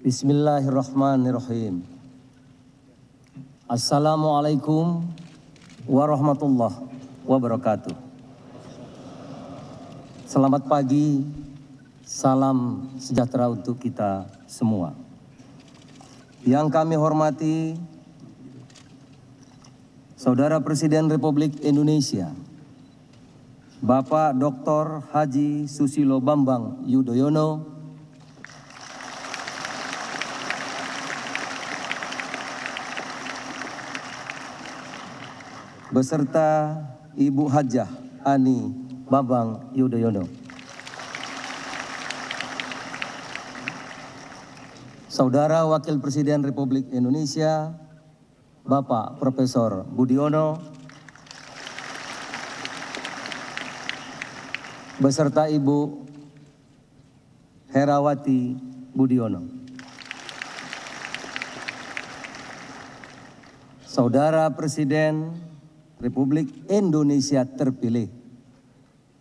Bismillahirrahmanirrahim. Assalamualaikum warahmatullahi wabarakatuh. Selamat pagi, salam sejahtera untuk kita semua. Yang kami hormati Saudara Presiden Republik Indonesia, Bapak Dr. Haji Susilo Bambang Yudhoyono, beserta Ibu Hajah Ani Bambang Yudhoyono. Saudara Wakil Presiden Republik Indonesia, Bapak Profesor Budiono, beserta Ibu Herawati Budiono. Saudara Presiden Republik Indonesia terpilih,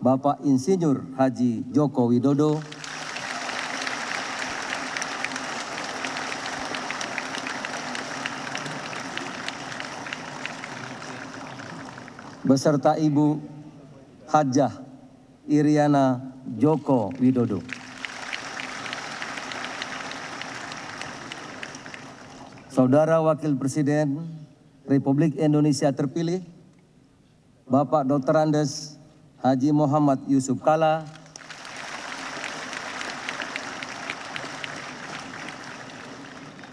Bapak Insinyur Haji Joko Widodo, beserta Ibu Hajah Iriana Joko Widodo. Saudara Wakil Presiden Republik Indonesia terpilih, Bapak Dr. Andes Haji Muhammad Yusuf Kalla,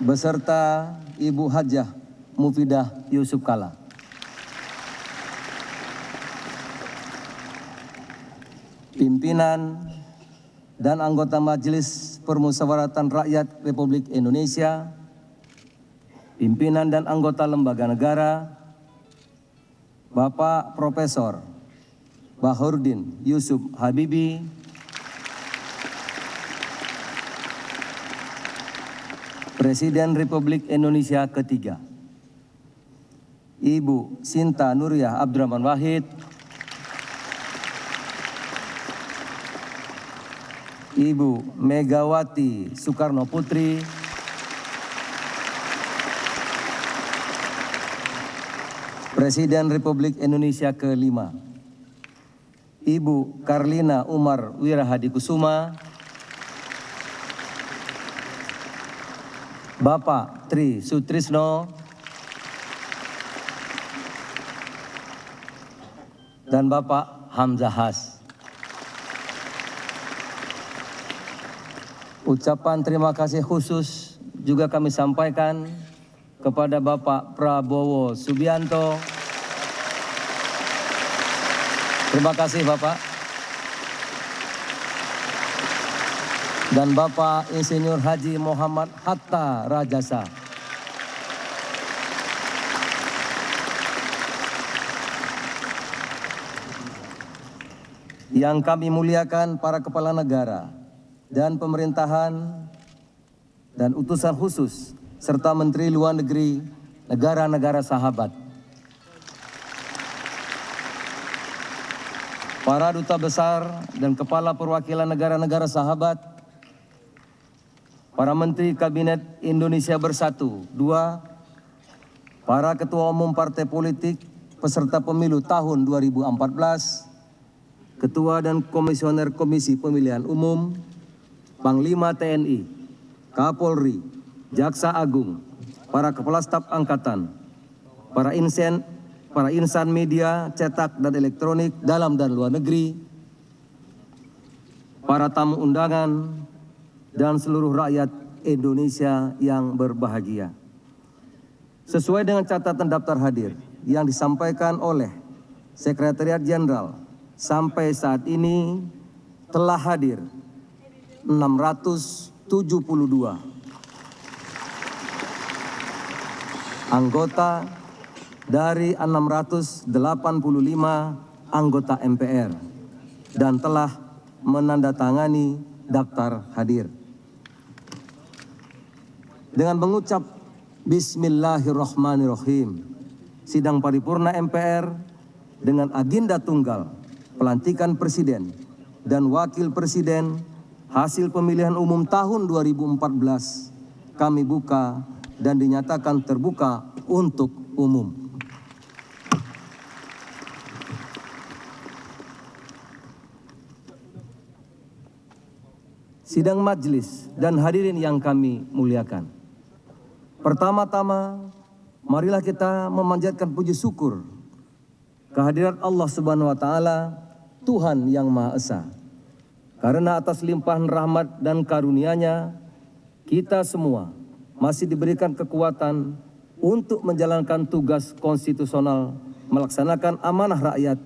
beserta Ibu Hajah Mufidah Yusuf Kalla. Pimpinan dan anggota Majelis Permusyawaratan Rakyat Republik Indonesia, pimpinan dan anggota lembaga negara, Bapak Profesor Bahurdin Yusuf Habibie, Presiden Republik Indonesia ketiga, Ibu Sinta Nuriyah Abdurrahman Wahid, Ibu Megawati Soekarno Putri, Presiden Republik Indonesia kelima, Ibu Karlina Umar Wirahadikusuma, Bapak Tri Sutrisno, dan Bapak Hamzah Has. Ucapan terima kasih khusus juga kami sampaikan kepada Bapak Prabowo Subianto. Terima kasih Bapak. Dan Bapak Insinyur Haji Muhammad Hatta Rajasa. Yang kami muliakan para kepala negara dan pemerintahan dan utusan khusus serta Menteri Luar Negeri negara-negara sahabat, para duta besar dan kepala perwakilan negara-negara sahabat, para Menteri Kabinet Indonesia Bersatu 2, para Ketua Umum Partai Politik peserta pemilu tahun 2014, Ketua dan Komisioner Komisi Pemilihan Umum, Panglima TNI, Kapolri, Jaksa Agung, para Kepala Staf Angkatan, para insan media cetak dan elektronik dalam dan luar negeri, para tamu undangan, dan seluruh rakyat Indonesia yang berbahagia. Sesuai dengan catatan daftar hadir yang disampaikan oleh Sekretariat Jenderal, sampai saat ini telah hadir 672 anggota dari 685 anggota MPR dan telah menandatangani daftar hadir. Dengan mengucap Bismillahirrahmanirrahim, sidang paripurna MPR dengan agenda tunggal pelantikan Presiden dan Wakil Presiden hasil pemilihan umum tahun 2014 kami buka dan dinyatakan terbuka untuk umum. Sidang majelis dan hadirin yang kami muliakan. Pertama-tama, marilah kita memanjatkan puji syukur kehadirat Allah Subhanahu wa taala, Tuhan yang Maha Esa. Karena atas limpahan rahmat dan karunia-Nya, kita semua masih diberikan kekuatan untuk menjalankan tugas konstitusional, melaksanakan amanah rakyat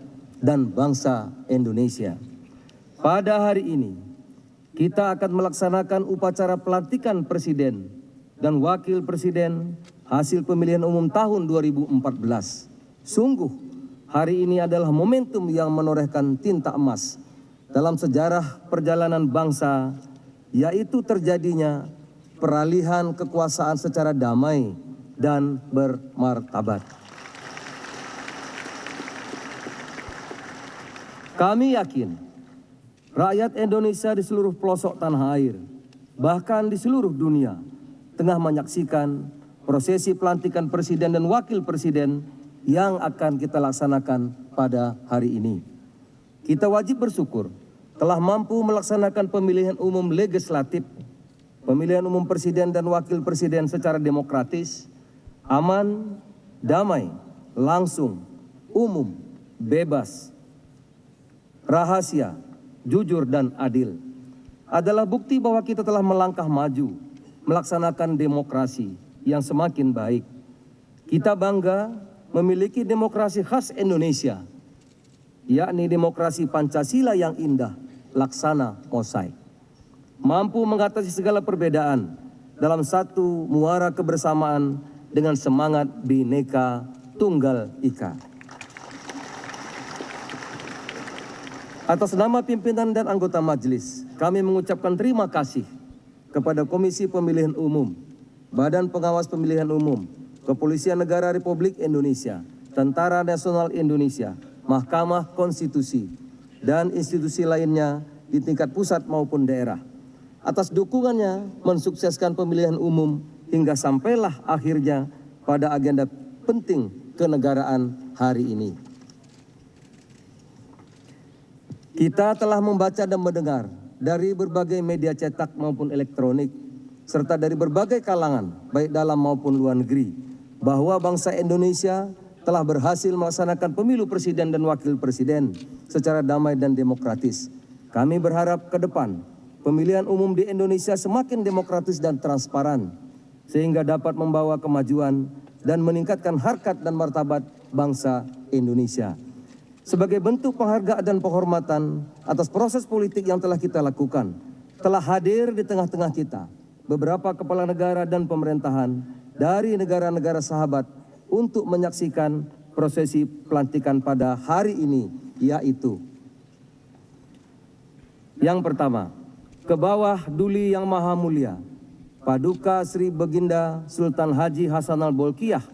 dan bangsa Indonesia. Pada hari ini, kita akan melaksanakan upacara pelantikan Presiden dan Wakil Presiden hasil pemilihan umum tahun 2014. Sungguh, hari ini adalah momentum yang menorehkan tinta emas dalam sejarah perjalanan bangsa, yaitu terjadinya peralihan kekuasaan secara damai dan bermartabat. Kami yakin rakyat Indonesia di seluruh pelosok tanah air, bahkan di seluruh dunia, tengah menyaksikan prosesi pelantikan Presiden dan Wakil Presiden yang akan kita laksanakan pada hari ini. Kita wajib bersyukur telah mampu melaksanakan pemilihan umum legislatif, pemilihan umum Presiden dan Wakil Presiden secara demokratis, aman, damai, langsung, umum, bebas, rahasia, jujur dan adil. Adalah bukti bahwa kita telah melangkah maju, melaksanakan demokrasi yang semakin baik. Kita bangga memiliki demokrasi khas Indonesia, yakni demokrasi Pancasila yang indah, laksana mosaik. Mampu mengatasi segala perbedaan dalam satu muara kebersamaan dengan semangat Bhinneka Tunggal Ika. Atas nama pimpinan dan anggota majelis, kami mengucapkan terima kasih kepada Komisi Pemilihan Umum, Badan Pengawas Pemilihan Umum, Kepolisian Negara Republik Indonesia, Tentara Nasional Indonesia, Mahkamah Konstitusi, dan institusi lainnya di tingkat pusat maupun daerah, atas dukungannya mensukseskan pemilihan umum hingga sampailah akhirnya pada agenda penting kenegaraan hari ini. Kita telah membaca dan mendengar dari berbagai media cetak maupun elektronik, serta dari berbagai kalangan, baik dalam maupun luar negeri, bahwa bangsa Indonesia telah berhasil melaksanakan pemilu presiden dan wakil presiden secara damai dan demokratis. Kami berharap ke depan, pemilihan umum di Indonesia semakin demokratis dan transparan, sehingga dapat membawa kemajuan dan meningkatkan harkat dan martabat bangsa Indonesia. Sebagai bentuk penghargaan dan penghormatan atas proses politik yang telah kita lakukan, telah hadir di tengah-tengah kita beberapa kepala negara dan pemerintahan dari negara-negara sahabat untuk menyaksikan prosesi pelantikan pada hari ini, yaitu yang pertama, ke bawah Duli Yang Maha Mulia, Paduka Sri Baginda Sultan Haji Hasanal Bolkiah,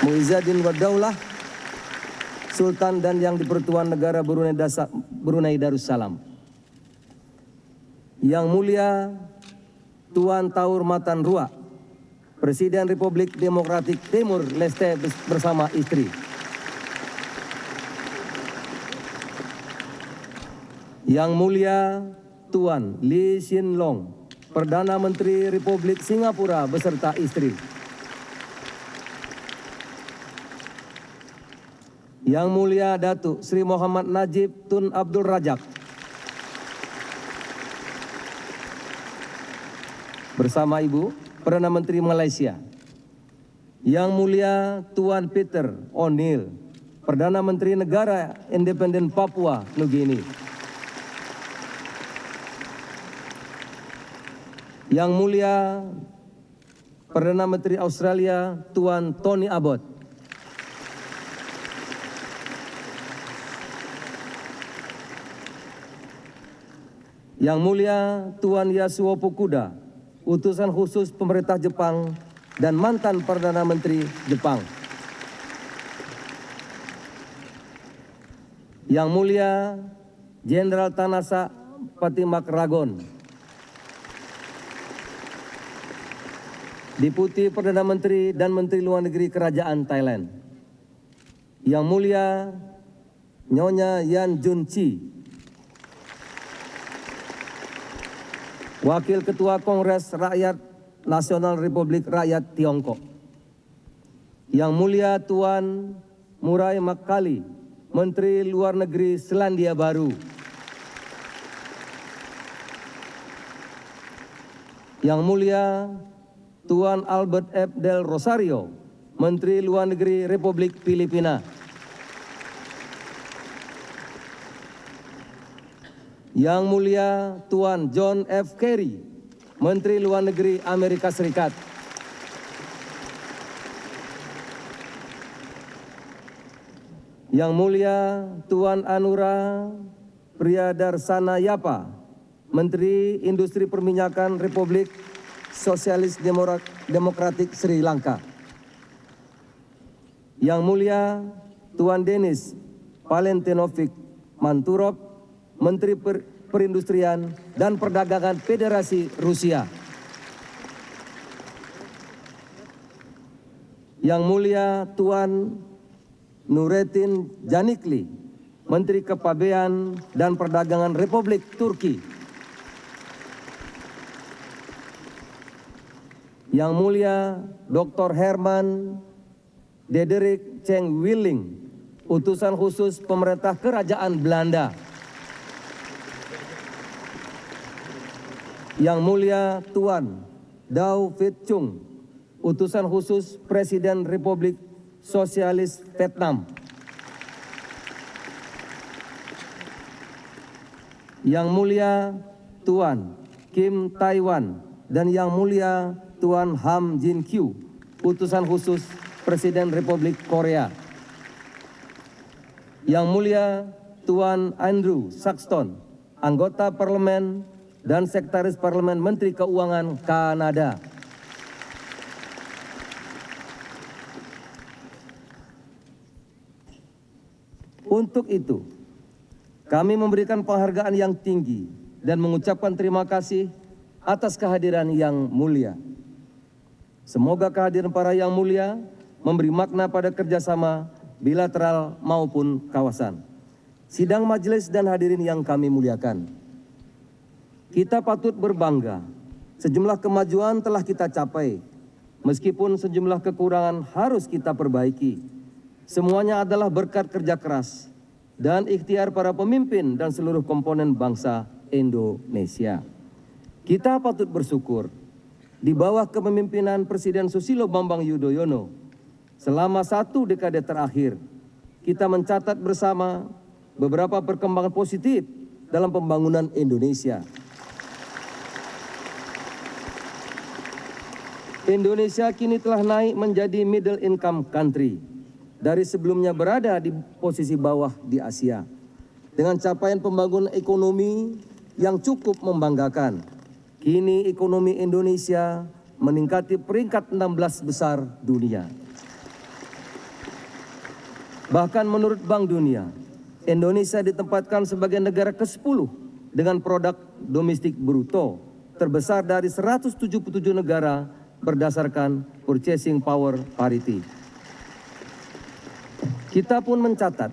Muizzuddin Wadaulah, Sultan dan Yang Dipertuan Negara Brunei Darussalam. Yang Mulia Tuan Taur Matan Ruak, Presiden Republik Demokratik Timur Leste bersama istri. Yang Mulia Tuan Lee Hsien Loong, Perdana Menteri Republik Singapura beserta istri. Yang Mulia Datuk Sri Muhammad Najib Tun Abdul Razak bersama Ibu Perdana Menteri Malaysia. Yang Mulia Tuan Peter O'Neill, Perdana Menteri Negara Independen Papua Nugini. Yang Mulia Perdana Menteri Australia Tuan Tony Abbott. Yang Mulia Tuan Yasuo Fukuda, utusan khusus pemerintah Jepang dan mantan Perdana Menteri Jepang. Yang Mulia Jenderal Tanasa Patimak Ragon, Deputi Perdana Menteri dan Menteri Luar Negeri Kerajaan Thailand, Yang Mulia Nyonya Yan Jun Chi, Wakil Ketua Kongres Rakyat Nasional Republik Rakyat Tiongkok, Yang Mulia Tuan Murai Makkali, Menteri Luar Negeri Selandia Baru, Yang Mulia Tuan Albert F. Del Rosario, Menteri Luar Negeri Republik Filipina, Yang Mulia Tuan John F. Kerry, Menteri Luar Negeri Amerika Serikat, Yang Mulia Tuan Anura Priyadarsana Yapa, Menteri Industri Perminyakan Republik Sosialis Demokratik Sri Lanka, Yang Mulia Tuan Denis Valentinovic Manturov, Menteri Perindustrian dan Perdagangan Federasi Rusia, Yang Mulia Tuan Nurettin Canikli, Menteri Kepabean dan Perdagangan Republik Turki, Yang Mulia Dr. Herman Dederik Cheng Willing, Utusan Khusus Pemerintah Kerajaan Belanda, Yang Mulia Tuan Dau Viet Chung, Utusan Khusus Presiden Republik Sosialis Vietnam, Yang Mulia Tuan Kim Taiwan, dan Yang Mulia Tuan Ham Jin Kyu, Utusan Khusus Presiden Republik Korea, Yang Mulia Tuan Andrew Saxton, Anggota Parlemen dan Sekretaris Parlemen Menteri Keuangan Kanada, Untuk itu, kami memberikan penghargaan yang tinggi dan mengucapkan terima kasih atas kehadiran yang mulia. Semoga kehadiran para yang mulia memberi makna pada kerjasama bilateral maupun kawasan. Sidang majelis dan hadirin yang kami muliakan, kita patut berbangga, sejumlah kemajuan telah kita capai, meskipun sejumlah kekurangan harus kita perbaiki. Semuanya adalah berkat kerja keras dan ikhtiar para pemimpin dan seluruh komponen bangsa Indonesia. Kita patut bersyukur di bawah kepemimpinan Presiden Susilo Bambang Yudhoyono selama 1 dekade terakhir, kita mencatat bersama beberapa perkembangan positif dalam pembangunan Indonesia. Indonesia kini telah naik menjadi middle income country dari sebelumnya berada di posisi bawah di Asia, dengan capaian pembangunan ekonomi yang cukup membanggakan. Kini ekonomi Indonesia meningkati peringkat 16 besar dunia. Bahkan menurut Bank Dunia, Indonesia ditempatkan sebagai negara ke-10 dengan produk domestik bruto terbesar dari 177 negara berdasarkan purchasing power parity. Kita pun mencatat,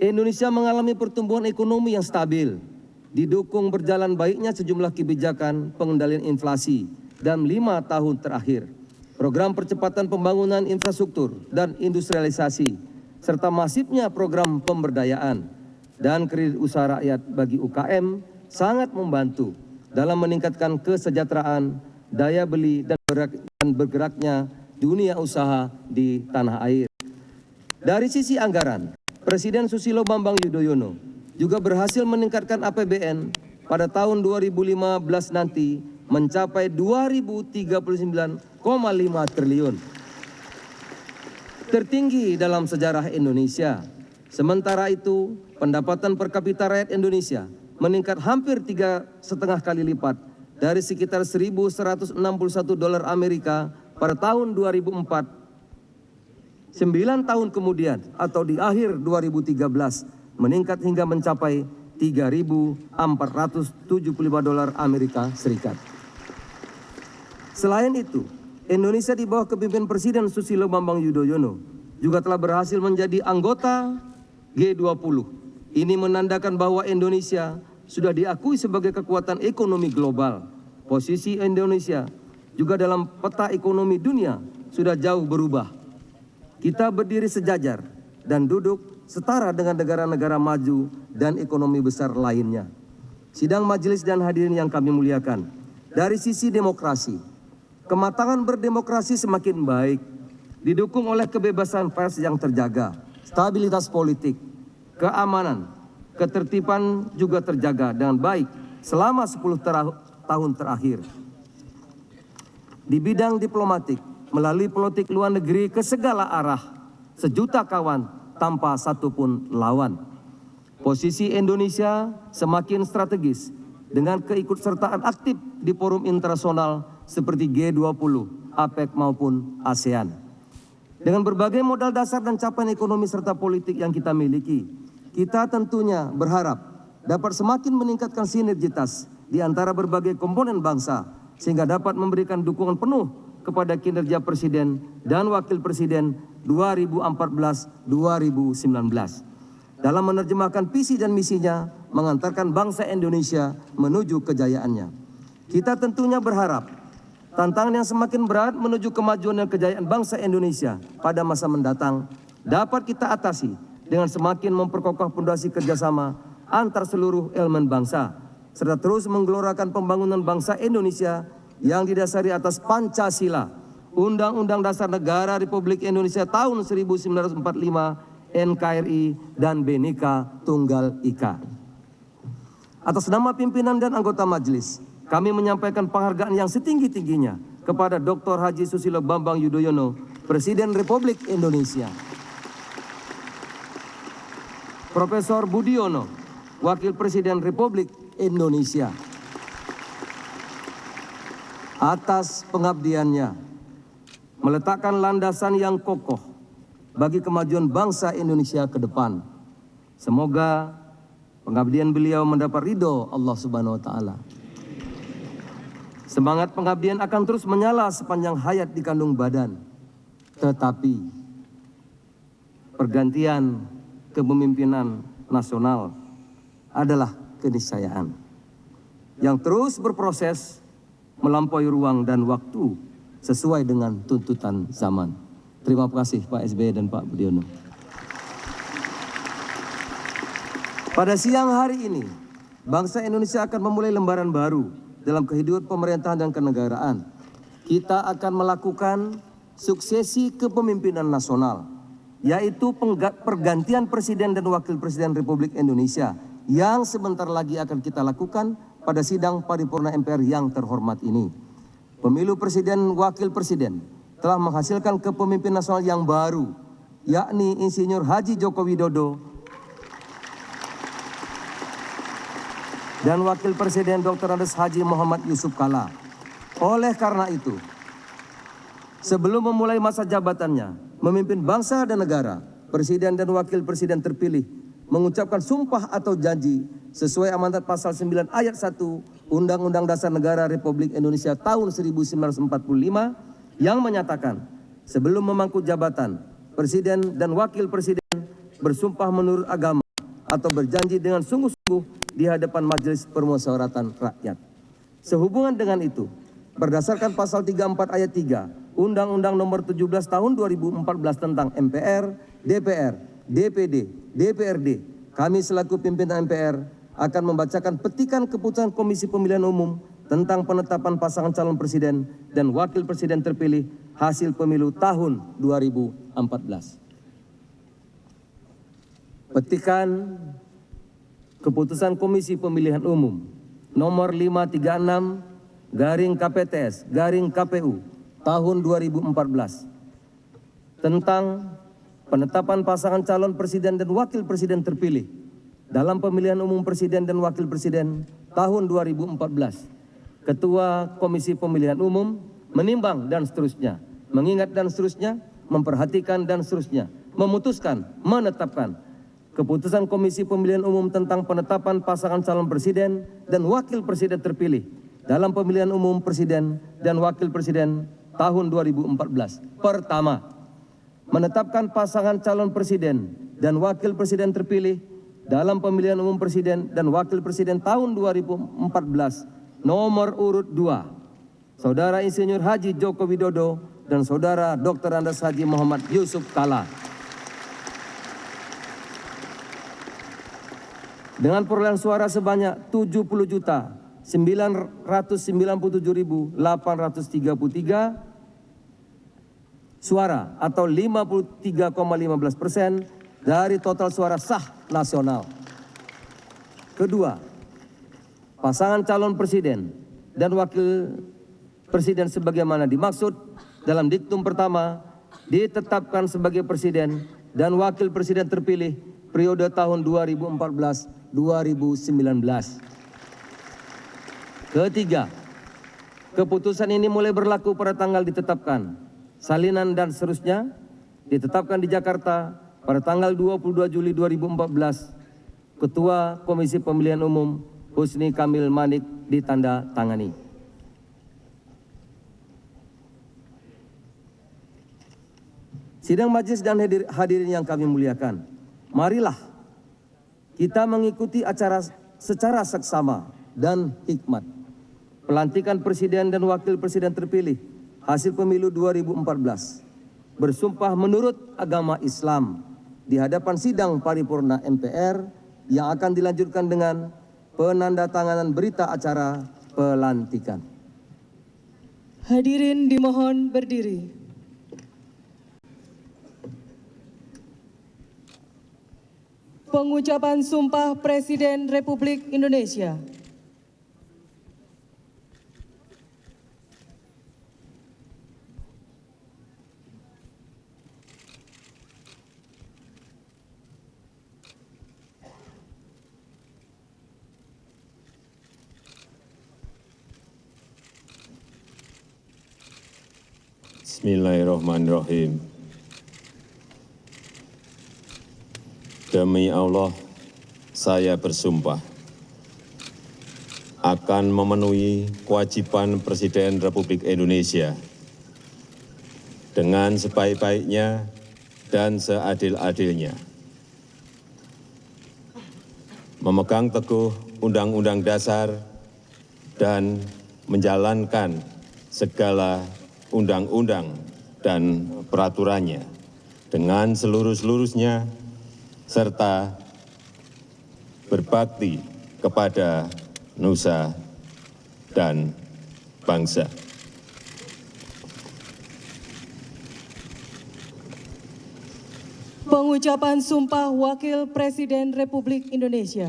Indonesia mengalami pertumbuhan ekonomi yang stabil, didukung berjalan baiknya sejumlah kebijakan pengendalian inflasi dalam 5 tahun terakhir, program percepatan pembangunan infrastruktur dan industrialisasi, serta masifnya program pemberdayaan dan kredit usaha rakyat bagi UKM sangat membantu dalam meningkatkan kesejahteraan, daya beli dan bergeraknya dunia usaha di tanah air. Dari sisi anggaran, Presiden Susilo Bambang Yudhoyono juga berhasil meningkatkan APBN pada tahun 2015 nanti mencapai 2.039,5 triliun. Tertinggi dalam sejarah Indonesia. Sementara itu, pendapatan per kapita rakyat Indonesia meningkat hampir 3,5 kali lipat dari sekitar $1.161 Amerika pada tahun 2004. 9 tahun kemudian atau di akhir 2013 meningkat hingga mencapai $3.475 Amerika Serikat. Selain itu, Indonesia di bawah kepemimpinan Presiden Susilo Bambang Yudhoyono juga telah berhasil menjadi anggota G20. Ini menandakan bahwa Indonesia sudah diakui sebagai kekuatan ekonomi global. Posisi Indonesia juga dalam peta ekonomi dunia sudah jauh berubah. Kita berdiri sejajar dan duduk setara dengan negara-negara maju dan ekonomi besar lainnya. Sidang majelis dan hadirin yang kami muliakan, dari sisi demokrasi, kematangan berdemokrasi semakin baik, didukung oleh kebebasan pers yang terjaga, stabilitas politik, keamanan, ketertiban juga terjaga dengan baik selama 10 tahun terakhir. Di bidang diplomatik, melalui politik luar negeri ke segala arah, sejuta kawan tanpa satupun lawan. Posisi Indonesia semakin strategis dengan keikutsertaan aktif di forum internasional seperti G20, APEC maupun ASEAN. Dengan berbagai modal dasar dan capaian ekonomi serta politik yang kita miliki, kita tentunya berharap dapat semakin meningkatkan sinergitas di antara berbagai komponen bangsa sehingga dapat memberikan dukungan penuh kepada kinerja Presiden dan Wakil Presiden 2014-2019 dalam menerjemahkan visi dan misinya mengantarkan bangsa Indonesia menuju kejayaannya. Kita tentunya berharap tantangan yang semakin berat menuju kemajuan dan kejayaan bangsa Indonesia pada masa mendatang dapat kita atasi dengan semakin memperkokoh fondasi kerjasama antar seluruh elemen bangsa, serta terus menggelorakan pembangunan bangsa Indonesia yang didasari atas Pancasila, Undang-Undang Dasar Negara Republik Indonesia tahun 1945, NKRI, dan Bhinneka Tunggal Ika. Atas nama pimpinan dan anggota majelis, kami menyampaikan penghargaan yang setinggi-tingginya kepada Dr. Haji Susilo Bambang Yudhoyono, Presiden Republik Indonesia. Profesor Budiono, Wakil Presiden Republik Indonesia. Atas pengabdiannya, meletakkan landasan yang kokoh bagi kemajuan bangsa Indonesia ke depan. Semoga pengabdian beliau mendapat ridho Allah Subhanahu wa Ta'ala. Semangat pengabdian akan terus menyala sepanjang hayat di kandung badan. Tetapi pergantian kepemimpinan nasional adalah keniscayaan yang terus berproses melampaui ruang dan waktu sesuai dengan tuntutan zaman. Terima kasih Pak SBY dan Pak Budiono. Pada siang hari ini, bangsa Indonesia akan memulai lembaran baru dalam kehidupan pemerintahan dan kenegaraan. Kita akan melakukan suksesi kepemimpinan nasional, yaitu pergantian Presiden dan Wakil Presiden Republik Indonesia yang sebentar lagi akan kita lakukan pada sidang paripurna MPR yang terhormat ini. Pemilu Presiden Wakil Presiden telah menghasilkan kepemimpinan nasional yang baru, yakni Insinyur Haji Joko Widodo dan Wakil Presiden Dr. Andes Haji Muhammad Yusuf Kalla. Oleh karena itu, sebelum memulai masa jabatannya memimpin bangsa dan negara, Presiden dan Wakil Presiden terpilih mengucapkan sumpah atau janji sesuai amanat pasal 9 ayat 1 Undang-Undang Dasar Negara Republik Indonesia tahun 1945 yang menyatakan sebelum memangku jabatan, Presiden dan Wakil Presiden bersumpah menurut agama atau berjanji dengan sungguh-sungguh di hadapan Majelis Permusyawaratan Rakyat. Sehubungan dengan itu, berdasarkan pasal 34 ayat 3 Undang-Undang Nomor 17 Tahun 2014 tentang MPR, DPR, DPD, DPRD, kami selaku pimpinan MPR akan membacakan petikan keputusan Komisi Pemilihan Umum tentang penetapan pasangan calon presiden dan wakil presiden terpilih hasil pemilu tahun 2014. Petikan keputusan Komisi Pemilihan Umum nomor 536/KPTS/KPU tahun 2014 tentang penetapan pasangan calon presiden dan wakil presiden terpilih dalam pemilihan umum presiden dan wakil presiden tahun 2014. Ketua Komisi Pemilihan Umum menimbang dan seterusnya, mengingat dan seterusnya, memperhatikan dan seterusnya, memutuskan, menetapkan keputusan Komisi Pemilihan Umum tentang penetapan pasangan calon presiden dan wakil presiden terpilih dalam pemilihan umum presiden dan wakil presiden tahun 2014. Pertama, menetapkan pasangan calon presiden dan wakil presiden terpilih dalam pemilihan umum presiden dan wakil presiden tahun 2014 nomor urut 2, Saudara Insinyur Haji Joko Widodo dan Saudara Dr. Andes Haji Muhammad Yusuf Kalla. Dengan perolehan suara sebanyak 70.997.833 suara atau 53,15% dari total suara sah nasional. Kedua, pasangan calon presiden dan wakil presiden sebagaimana dimaksud dalam diktum pertama ditetapkan sebagai presiden dan wakil presiden terpilih periode tahun 2014-2019. Ketiga, keputusan ini mulai berlaku pada tanggal ditetapkan. Salinan dan seterusnya ditetapkan di Jakarta pada tanggal 22 Juli 2014. Ketua Komisi Pemilihan Umum Husni Kamil Manik ditanda tangani. Sidang majelis dan hadirin yang kami muliakan, marilah kita mengikuti acara secara seksama dan hikmat. Pelantikan presiden dan wakil presiden terpilih hasil pemilu 2014 bersumpah menurut agama Islam di hadapan sidang paripurna MPR yang akan dilanjutkan dengan penandatanganan berita acara pelantikan. Hadirin dimohon berdiri. Pengucapan Sumpah Presiden Republik Indonesia. Bismillahirrahmanirrahim. Demi Allah, saya bersumpah akan memenuhi kewajiban Presiden Republik Indonesia dengan sebaik-baiknya dan seadil-adilnya, memegang teguh Undang-Undang Dasar dan menjalankan segala undang-undang dan peraturannya dengan seluruh-seluruhnya, serta berbakti kepada nusa dan bangsa. Pengucapan Sumpah Wakil Presiden Republik Indonesia.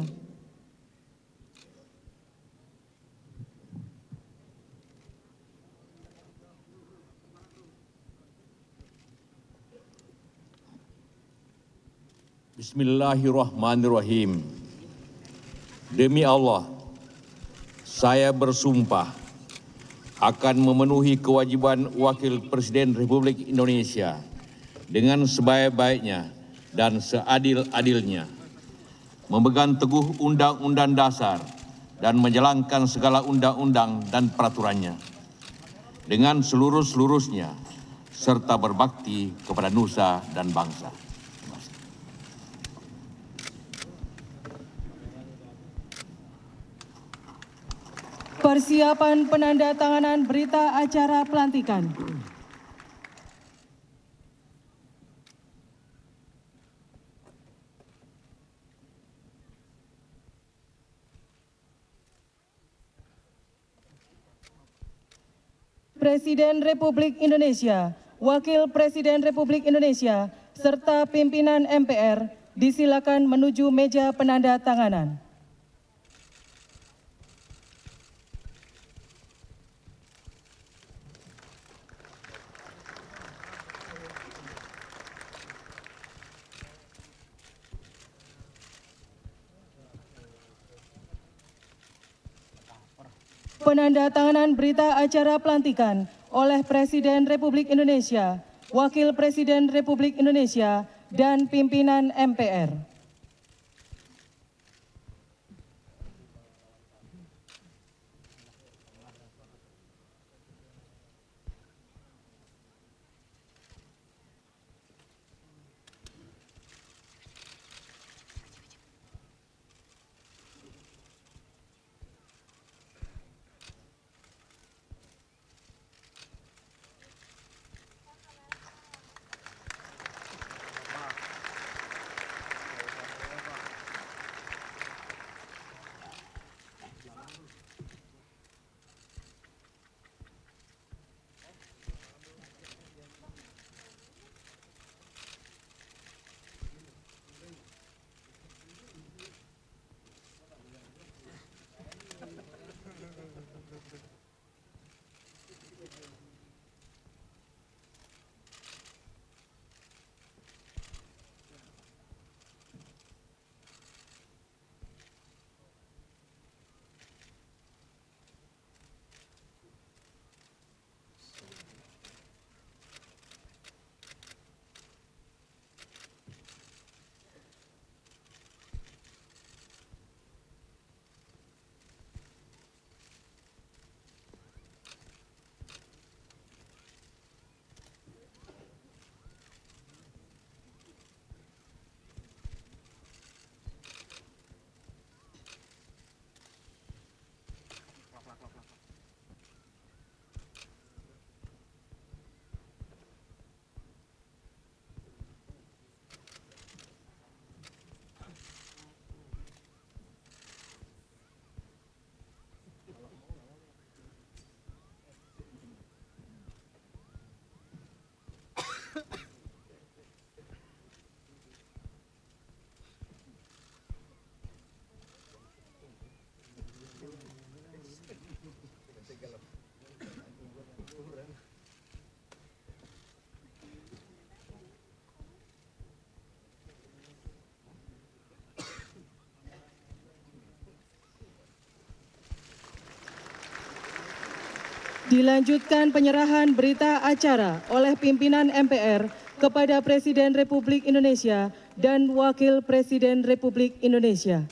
Bismillahirrahmanirrahim. Demi Allah, saya bersumpah akan memenuhi kewajiban Wakil Presiden Republik Indonesia dengan sebaik-baiknya dan seadil-adilnya, memegang teguh Undang-Undang Dasar dan menjalankan segala undang-undang dan peraturannya dengan seluruh-seluruhnya, serta berbakti kepada nusa dan bangsa. Persiapan penandatanganan berita acara pelantikan. Presiden Republik Indonesia, Wakil Presiden Republik Indonesia, serta pimpinan MPR disilakan menuju meja penandatanganan. Penandatanganan berita acara pelantikan oleh Presiden Republik Indonesia, Wakil Presiden Republik Indonesia, dan pimpinan MPR. Dilanjutkan penyerahan berita acara oleh pimpinan MPR kepada Presiden Republik Indonesia dan Wakil Presiden Republik Indonesia.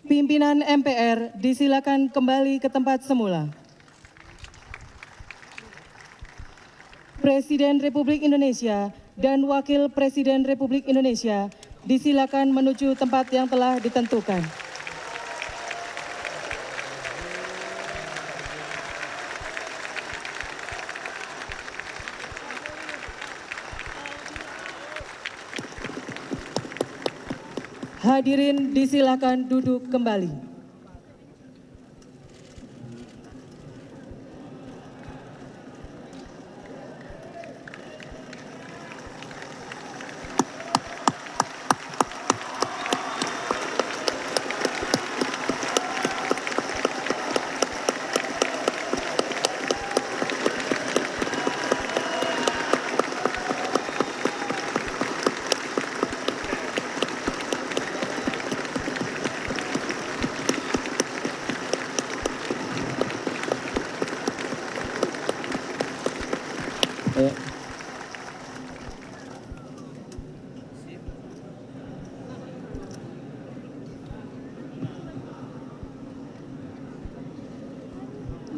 Pimpinan MPR disilakan kembali ke tempat semula. Presiden Republik Indonesia dan Wakil Presiden Republik Indonesia disilakan menuju tempat yang telah ditentukan. Hadirin disilakan duduk kembali.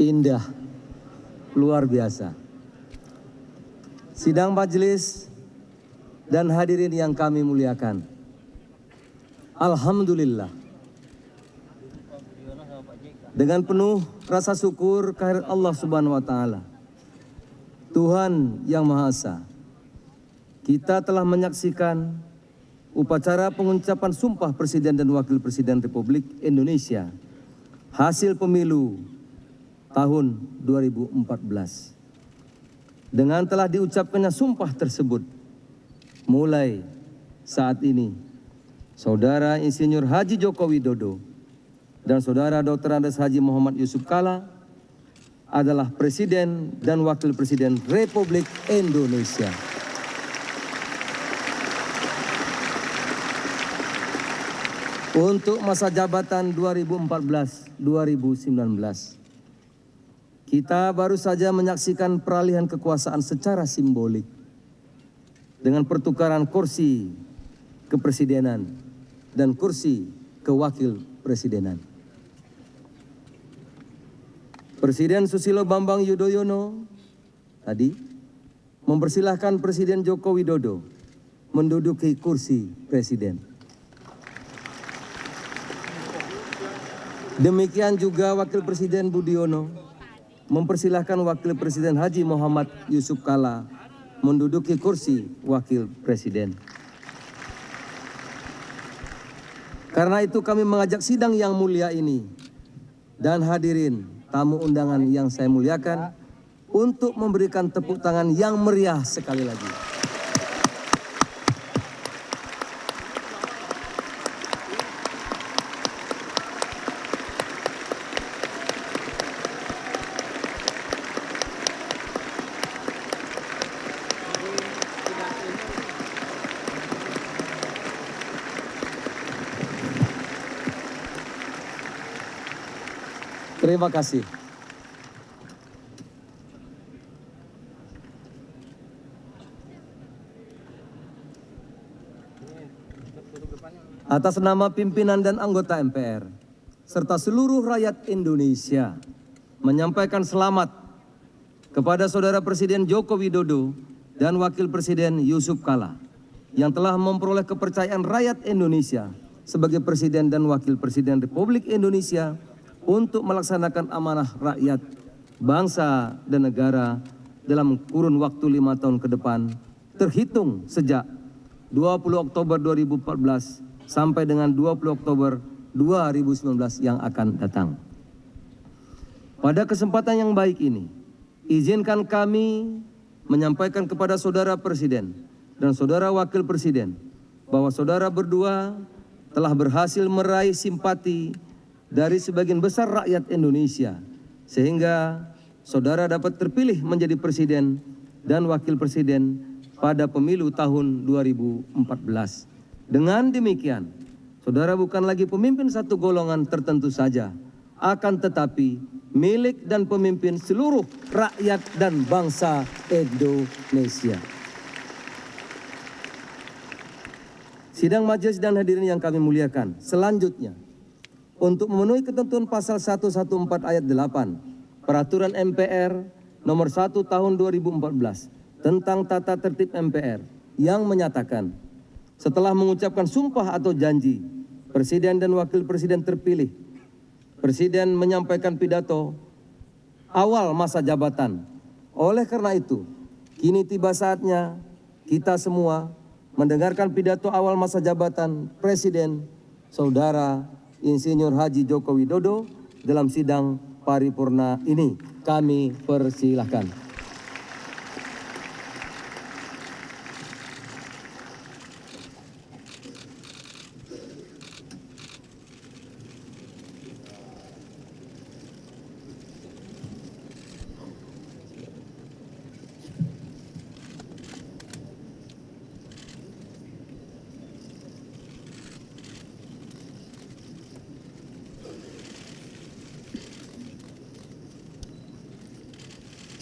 Indah, luar biasa. Sidang majelis dan hadirin yang kami muliakan. Alhamdulillah. Dengan penuh rasa syukur kehadirat Allah Subhanahu wa taala, Tuhan yang Maha Esa, kita telah menyaksikan upacara pengucapan sumpah Presiden dan Wakil Presiden Republik Indonesia hasil pemilu tahun 2014. Dengan telah diucapkannya sumpah tersebut, mulai saat ini, Saudara Insinyur Haji Joko Widodo dan Saudara Dr. Andes Haji Muhammad Yusuf Kalla adalah Presiden dan Wakil Presiden Republik Indonesia. Untuk masa jabatan 2014-2019. Kita baru saja menyaksikan peralihan kekuasaan secara simbolik dengan pertukaran kursi kepresidenan dan kursi kewakil presidenan. Presiden Susilo Bambang Yudhoyono tadi mempersilahkan Presiden Joko Widodo menduduki kursi presiden. Demikian juga Wakil Presiden Budiono mempersilahkan Wakil Presiden Haji Muhammad Yusuf Kalla menduduki kursi Wakil Presiden. Karena itu kami mengajak sidang yang mulia ini dan hadirin tamu undangan yang saya muliakan untuk memberikan tepuk tangan yang meriah sekali lagi. Terima kasih. Atas nama pimpinan dan anggota MPR, serta seluruh rakyat Indonesia, menyampaikan selamat kepada Saudara Presiden Joko Widodo dan Wakil Presiden Yusuf Kalla yang telah memperoleh kepercayaan rakyat Indonesia sebagai Presiden dan Wakil Presiden Republik Indonesia untuk melaksanakan amanah rakyat, bangsa, dan negara dalam kurun waktu 5 tahun ke depan, terhitung sejak 20 Oktober 2014 sampai dengan 20 Oktober 2019 yang akan datang. Pada kesempatan yang baik ini, izinkan kami menyampaikan kepada Saudara Presiden dan Saudara Wakil Presiden bahwa saudara berdua telah berhasil meraih simpati dari sebagian besar rakyat Indonesia, sehingga saudara dapat terpilih menjadi Presiden dan Wakil Presiden pada pemilu tahun 2014. Dengan demikian, saudara bukan lagi pemimpin satu golongan tertentu saja, akan tetapi milik dan pemimpin seluruh rakyat dan bangsa Indonesia. Sidang majelis dan hadirin yang kami muliakan, selanjutnya, untuk memenuhi ketentuan pasal 114 ayat 8 Peraturan MPR nomor 1 tahun 2014 tentang tata tertib MPR yang menyatakan, setelah mengucapkan sumpah atau janji Presiden dan Wakil Presiden terpilih, Presiden menyampaikan pidato awal masa jabatan. Oleh karena itu, kini tiba saatnya kita semua mendengarkan pidato awal masa jabatan Presiden Saudara Insinyur Haji Joko Widodo dalam sidang paripurna ini. Kami persilahkan.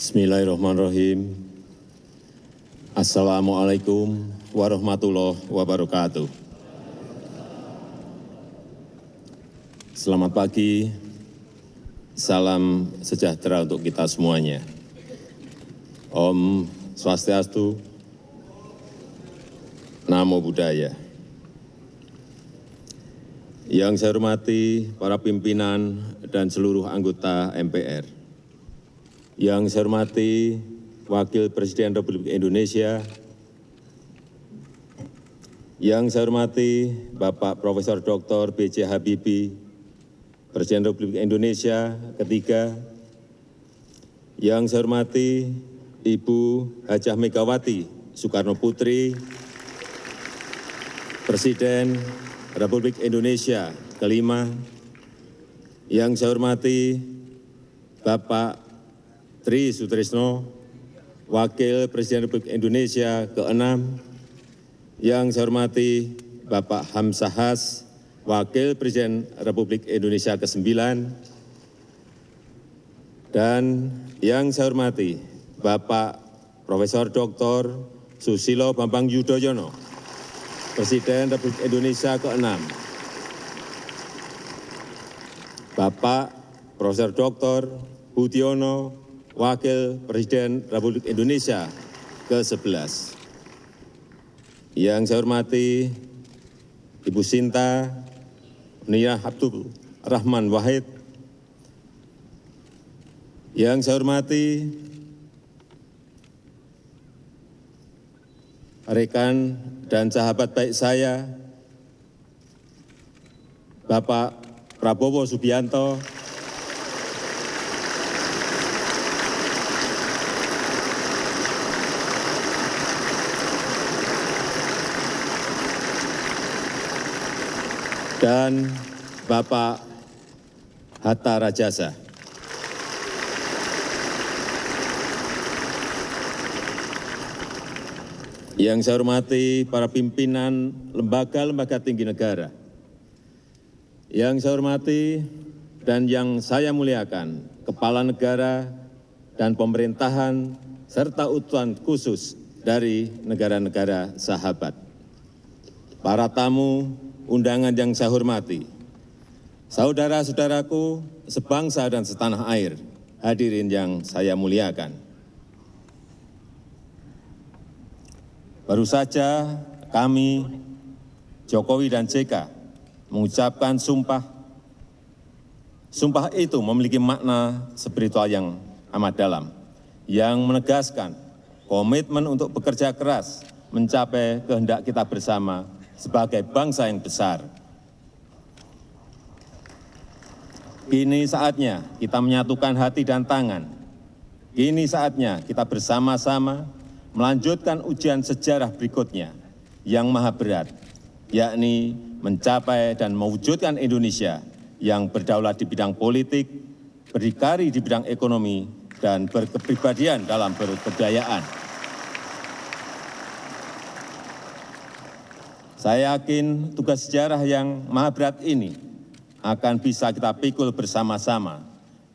Bismillahirrahmanirrahim. Assalamualaikum warahmatullahi wabarakatuh. Selamat pagi, salam sejahtera untuk kita semuanya. Om Swastiastu, Namo Buddhaya. Yang saya hormati para pimpinan dan seluruh anggota MPR. Yang saya hormati Wakil Presiden Republik Indonesia, yang saya hormati Bapak Profesor Dr. B.J. Habibie, Presiden Republik Indonesia ketiga, yang saya hormati Ibu Hajah Megawati Soekarno Putri, Presiden Republik Indonesia kelima, yang saya hormati Bapak Tri Sutrisno, Wakil Presiden Republik Indonesia ke-6, yang saya hormati Bapak Hamzahas, Wakil Presiden Republik Indonesia ke-9, dan yang saya hormati Bapak Profesor Dr. Susilo Bambang Yudhoyono, Presiden Republik Indonesia ke-6, Bapak Profesor Dr. Budiono, Wakil Presiden Republik Indonesia ke-11. Yang saya hormati Ibu Sinta Niyah Abdul Rahman Wahid. Yang saya hormati rekan dan sahabat baik saya, Bapak Prabowo Subianto, dan Bapak Hatta Rajasa. Yang saya hormati para pimpinan lembaga-lembaga tinggi negara. Yang saya hormati dan yang saya muliakan kepala negara dan pemerintahan serta utusan khusus dari negara-negara sahabat. Para tamu undangan yang saya hormati, saudara-saudaraku sebangsa dan setanah air, hadirin yang saya muliakan. Baru saja kami, Jokowi dan JK, mengucapkan sumpah. Sumpah itu memiliki makna spiritual yang amat dalam, yang menegaskan komitmen untuk bekerja keras mencapai kehendak kita bersama sebagai bangsa yang besar. Kini saatnya kita menyatukan hati dan tangan. Kini saatnya kita bersama-sama melanjutkan ujian sejarah berikutnya yang maha berat, yakni mencapai dan mewujudkan Indonesia yang berdaulat di bidang politik, berdikari di bidang ekonomi, dan berkepribadian dalam berkebudayaan. Saya yakin tugas sejarah yang maha berat ini akan bisa kita pikul bersama-sama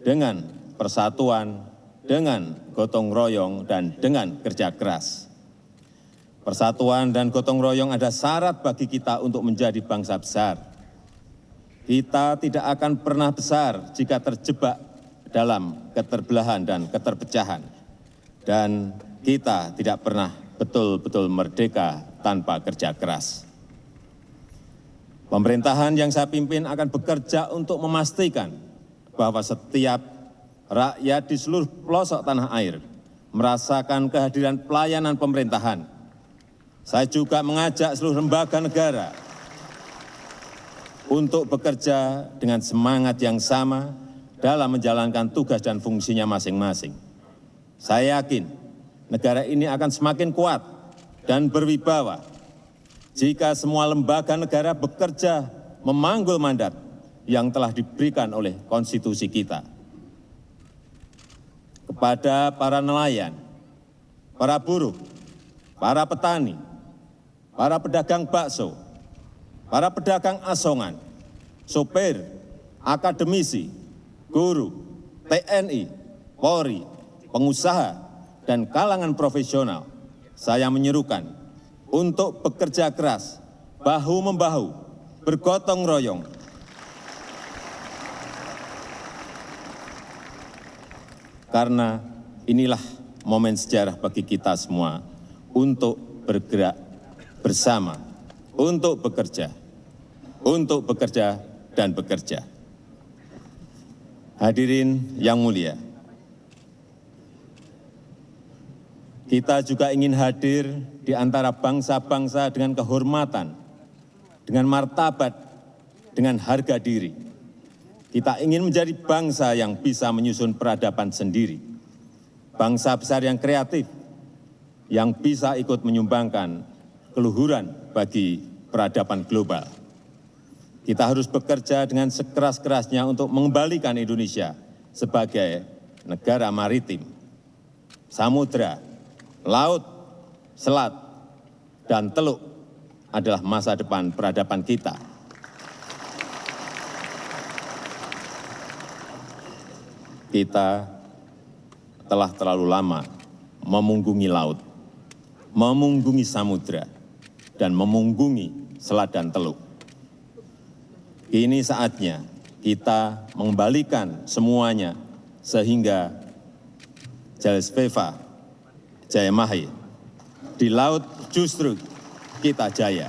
dengan persatuan, dengan gotong royong, dan dengan kerja keras. Persatuan dan gotong royong ada syarat bagi kita untuk menjadi bangsa besar. Kita tidak akan pernah besar jika terjebak dalam keterbelahan dan keterpecahan. Dan kita tidak pernah betul-betul merdeka tanpa kerja keras. Pemerintahan yang saya pimpin akan bekerja untuk memastikan bahwa setiap rakyat di seluruh pelosok tanah air merasakan kehadiran pelayanan pemerintahan. Saya juga mengajak seluruh lembaga negara untuk bekerja dengan semangat yang sama dalam menjalankan tugas dan fungsinya masing-masing. Saya yakin negara ini akan semakin kuat dan berwibawa jika semua lembaga negara bekerja memanggul mandat yang telah diberikan oleh konstitusi kita. Kepada para nelayan, para buruh, para petani, para pedagang bakso, para pedagang asongan, sopir, akademisi, guru, TNI, Polri, pengusaha, dan kalangan profesional, saya menyerukan untuk bekerja keras, bahu-membahu, bergotong royong, karena inilah momen sejarah bagi kita semua untuk bergerak bersama, untuk bekerja dan bekerja. Hadirin yang mulia, kita juga ingin hadir di antara bangsa-bangsa dengan kehormatan, dengan martabat, dengan harga diri. Kita ingin menjadi bangsa yang bisa menyusun peradaban sendiri, bangsa besar yang kreatif, yang bisa ikut menyumbangkan keluhuran bagi peradaban global. Kita harus bekerja dengan sekeras-kerasnya untuk mengembalikan Indonesia sebagai negara maritim, samudra, laut, selat, dan teluk adalah masa depan peradaban kita. Kita telah terlalu lama memunggungi laut, memunggungi samudra, dan memunggungi selat dan teluk. Kini saatnya kita mengembalikan semuanya sehingga Jalsveva, Jayamahe, di laut justru kita jaya.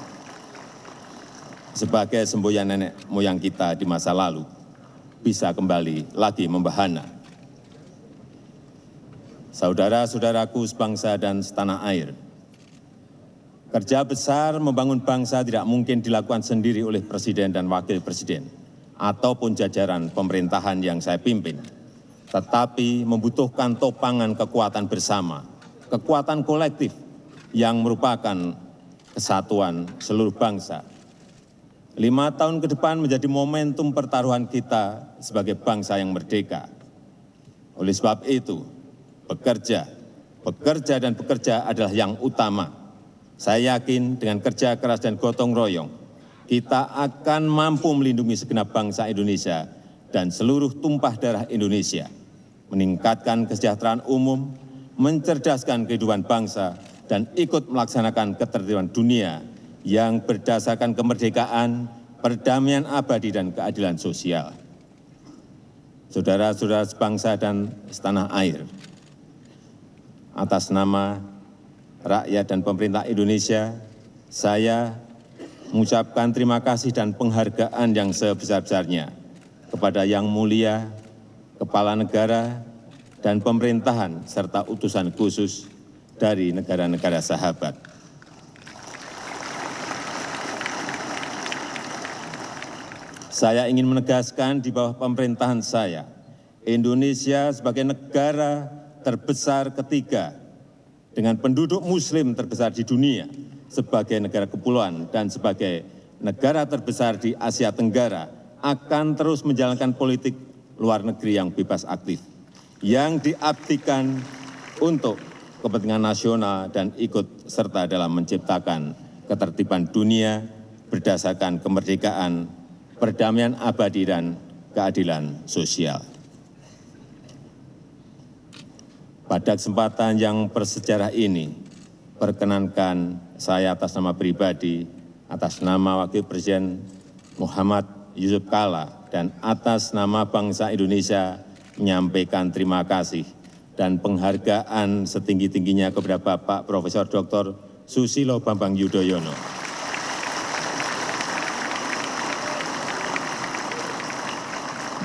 Sebagai semboyan nenek moyang kita di masa lalu, bisa kembali lagi membahana. Saudara-saudaraku sebangsa dan setanah air, kerja besar membangun bangsa tidak mungkin dilakukan sendiri oleh Presiden dan Wakil Presiden, ataupun jajaran pemerintahan yang saya pimpin, tetapi membutuhkan topangan kekuatan bersama, kekuatan kolektif yang merupakan kesatuan seluruh bangsa. 5 tahun ke depan menjadi momentum pertaruhan kita sebagai bangsa yang merdeka. Oleh sebab itu, bekerja adalah yang utama. Saya yakin dengan kerja keras dan gotong royong, kita akan mampu melindungi segenap bangsa Indonesia dan seluruh tumpah darah Indonesia, meningkatkan kesejahteraan umum, mencerdaskan kehidupan bangsa, dan ikut melaksanakan ketertiban dunia yang berdasarkan kemerdekaan, perdamaian abadi, dan keadilan sosial. Saudara-saudara sebangsa dan setanah air, atas nama rakyat dan pemerintah Indonesia, saya mengucapkan terima kasih dan penghargaan yang sebesar-besarnya kepada Yang Mulia Kepala Negara dan pemerintahan serta utusan khusus dari negara-negara sahabat. Saya ingin menegaskan di bawah pemerintahan saya, Indonesia sebagai negara terbesar ketiga dengan penduduk muslim terbesar di dunia, sebagai negara kepulauan dan sebagai negara terbesar di Asia Tenggara akan terus menjalankan politik luar negeri yang bebas aktif, yang diabdikan untuk kepentingan nasional dan ikut serta dalam menciptakan ketertiban dunia berdasarkan kemerdekaan, perdamaian abadi dan keadilan sosial. Pada kesempatan yang bersejarah ini, perkenankan saya atas nama pribadi, atas nama Wakil Presiden Muhammad Yusuf Kalla, dan atas nama bangsa Indonesia menyampaikan terima kasih dan penghargaan setinggi-tingginya kepada Bapak Profesor Dr. Susilo Bambang Yudhoyono,